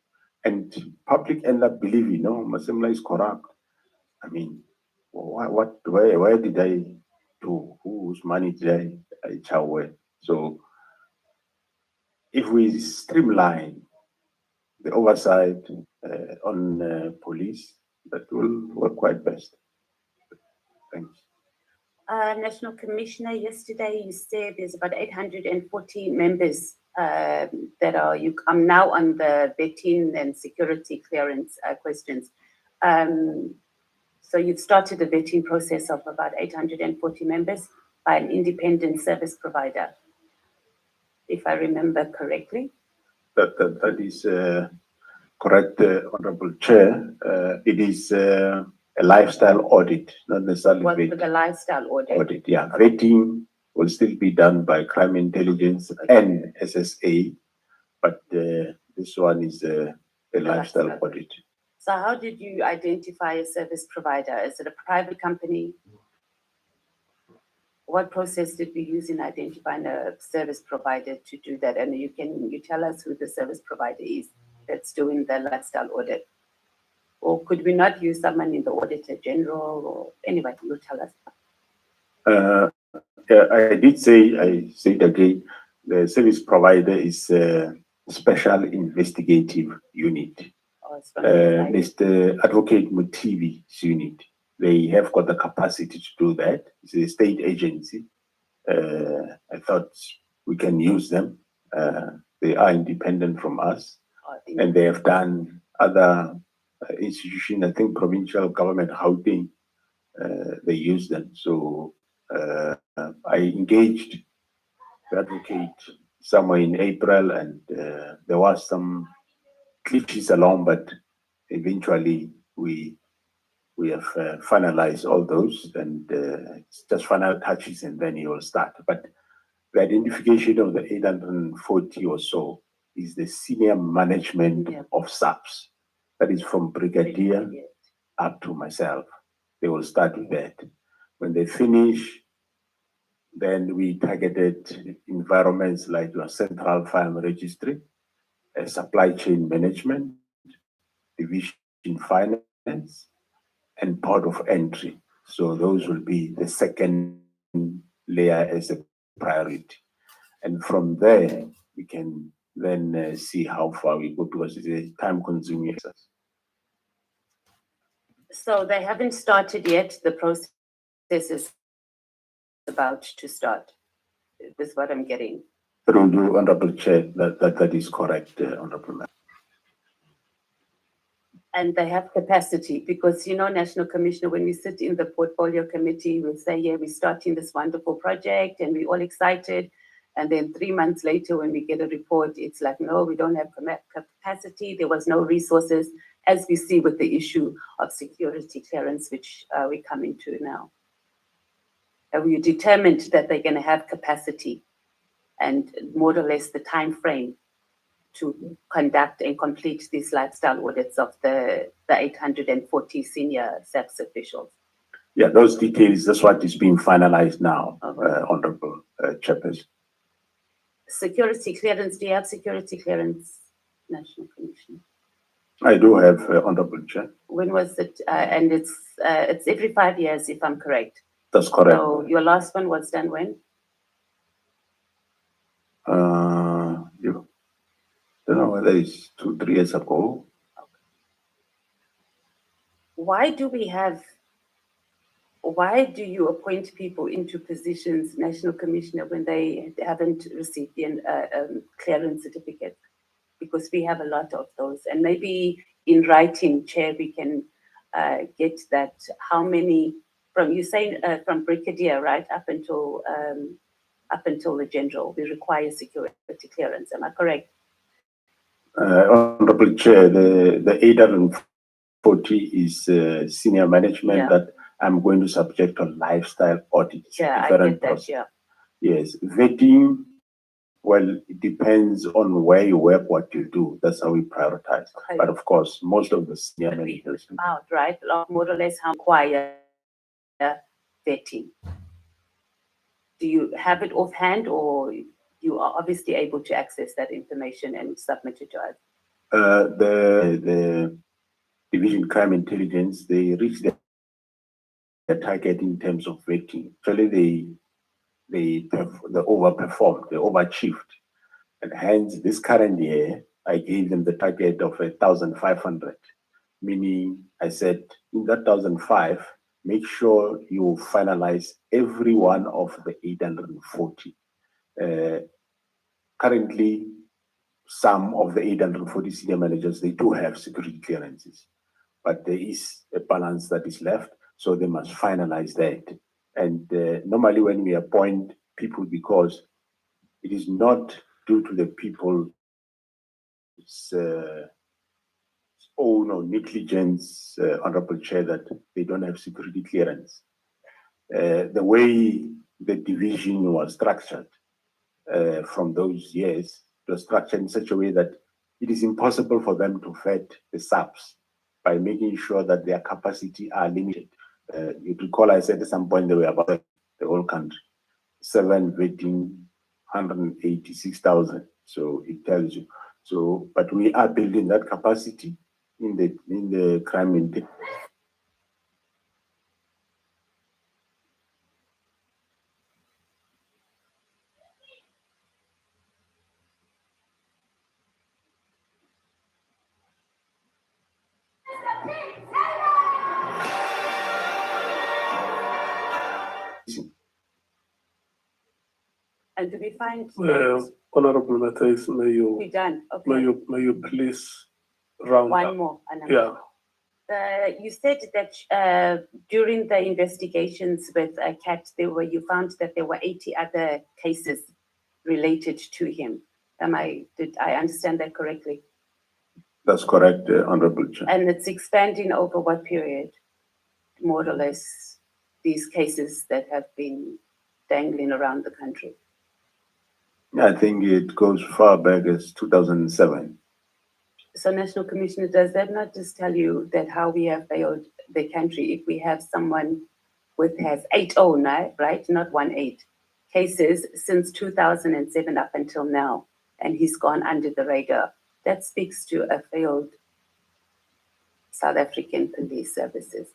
Speaker 1: and public end up believing, no, Masimula is corrupt. I mean, where did I do? Whose money did I chow with? So, if we streamline the oversight on police, that will work quite best. Thanks.
Speaker 8: National Commissioner, yesterday you said there's about 840 members that are, I'm now on the vetting and security clearance questions. So you've started the vetting process of about 840 members by an independent service provider, if I remember correctly.
Speaker 1: That is correct, Honorable Chair. It is a lifestyle audit, not necessarily
Speaker 8: Was
Speaker 1: vetting.
Speaker 8: for the lifestyle audit.
Speaker 1: Yeah. Vetting will still be done by crime intelligence and SSA, but this one is a lifestyle
Speaker 8: lifestyle.
Speaker 1: audit.
Speaker 8: So how did you identify a service provider? Is it a private company? What process did we use in identifying a service provider to do that? And you tell us who the service provider is that's doing the lifestyle audit? Or could we not use someone in the Auditor General, or anyway, you tell us.
Speaker 1: I did say, I say it again, the service provider is a special investigative unit. Mr. Advocate Mutivi's unit, they have got the capacity to do that. It's a state agency. I thought we can use them. They are independent from us, and they have done other institutions, I think provincial government housing, they use them. So I engaged the advocate somewhere in April, and there was some glitches along, but eventually we have finalized all those, and it's just final touches, and then he will start. But the identification of the 840 or so is the senior management of SAPS. That is from brigadier up to myself. They will start with that. When they finish, then we targeted environments like your central farm registry, supply chain management, division finance, and port of entry. So those will be the second layer as a priority. And from there, we can then see how far we go, because it's a time-consuming exercise.
Speaker 8: So they haven't started yet. The process is about to start. That's what I'm getting.
Speaker 1: Through you, Honorable Chair, that is correct, Honorable Member.
Speaker 8: And they have capacity, because, National Commissioner, when we sit in the portfolio committee, we'll say, yeah, we're starting this wonderful project and we're all excited. And then 3 months later, when we get a report, it's like, no, we don't have capacity. There was no resources, as we see with the issue of security clearance, which we're coming to now. And we determined that they're going to have capacity and more or less the time frame to conduct and complete these lifestyle audits of the 840 senior SAPS officials.
Speaker 1: Yeah, those details, that's what is being finalized now, Honorable Chairperson.
Speaker 8: Security clearance, do you have security clearance, National Commissioner?
Speaker 1: I do have, Honorable Chair.
Speaker 8: When was it? And it's every 5 years, if I'm correct.
Speaker 1: That's correct.
Speaker 8: So your last one was done when?
Speaker 1: I don't know whether it's 2-3 years ago.
Speaker 8: Why do you appoint people into positions, National Commissioner, when they haven't received the clearance certificate? Because we have a lot of those. And maybe in writing, Chair, we can get that, how many from you saying from brigadier right up until the general, we require security clearance. Am I correct?
Speaker 1: Honorable Chair, the 840 is senior management
Speaker 8: Yeah.
Speaker 1: that I'm going to subject to lifestyle audit. It's a
Speaker 8: Yeah, I
Speaker 1: different
Speaker 8: get that.
Speaker 1: process.
Speaker 8: Yeah.
Speaker 1: Yes, vetting, well, it depends on where you work, what you do. That's how we prioritize.
Speaker 8: Okay.
Speaker 1: But of course, most of the senior
Speaker 8: But we
Speaker 1: managers.
Speaker 8: out right, more or less how require vetting. Do you have it offhand, or you are obviously able to access that information and submit it to us?
Speaker 1: The Division Crime Intelligence, they reached their target in terms of vetting. Actually, they overperformed, they overachieved. And hence, this current year, I gave them the target of 1,500, meaning I said, in that 1,005, make sure you finalize every one of the 840. Currently, some of the 840 senior managers, they do have security clearances, but there is a balance that is left, so they must finalize that. And normally when we appoint people, because it is not due to the people's own or negligence, Honorable Chair, that they don't have security clearance. The way the division was structured from those years, it was structured in such a way that it is impossible for them to vet the subs by making sure that their capacity are limited. You recall I said at some point they were about the whole country, 7 vetting, 186,000. So it tells you. So, but we are building that capacity in the crime index.
Speaker 8: And do we find
Speaker 3: Honorable Matthias, may
Speaker 8: we
Speaker 3: you
Speaker 8: done? Okay.
Speaker 3: may you please round
Speaker 8: One
Speaker 3: up?
Speaker 8: more. Anand.
Speaker 3: Yeah.
Speaker 8: You said that during the investigations with CAT, you found that there were 80 other cases related to him. Did I understand that correctly?
Speaker 1: That's correct, Honorable Chair.
Speaker 8: And it's expanding over what period? More or less, these cases that have been dangling around the country.
Speaker 1: I think it goes far back as 2007.
Speaker 8: So, National Commissioner, does that not just tell you that how we have failed the country if we have someone has 80, right? Not 18 cases since 2007 up until now, and he's gone under the radar? That speaks to a failed South African police services.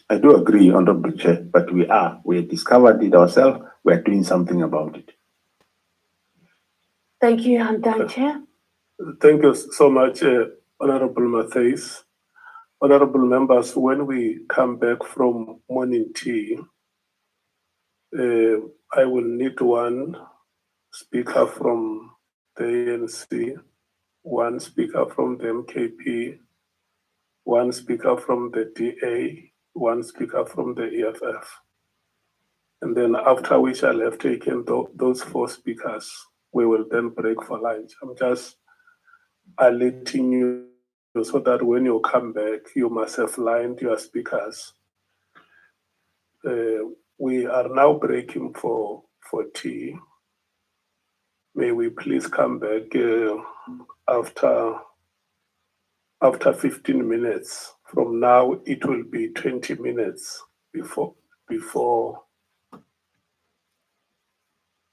Speaker 1: I do agree, Honorable Chair, but we discovered it ourselves. We're doing something about it.
Speaker 8: Thank you. I'm done, Chair.
Speaker 3: Thank you so much, Honorable Matthias. Honorable members, when we come back from morning tea, I will need one speaker from the ANC, one speaker from the MKP, one speaker from the DA, one speaker from the EFF. And then after we shall have taken those 4 speakers, we will then break for lunch. I'm just alerting you so that when you come back, you must have lined your speakers. We are now breaking for tea. May we please come back after 15 minutes. From now, it will be 20 minutes before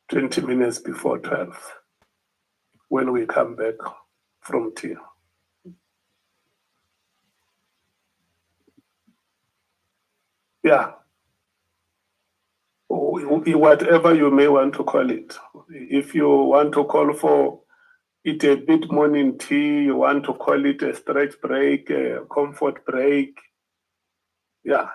Speaker 3: 20 minutes before 12 when we come back from tea. Yeah. Whatever you may want to call it. If you want to call for it a bit morning tea, you want to call it a stretch break, a comfort break. Yeah,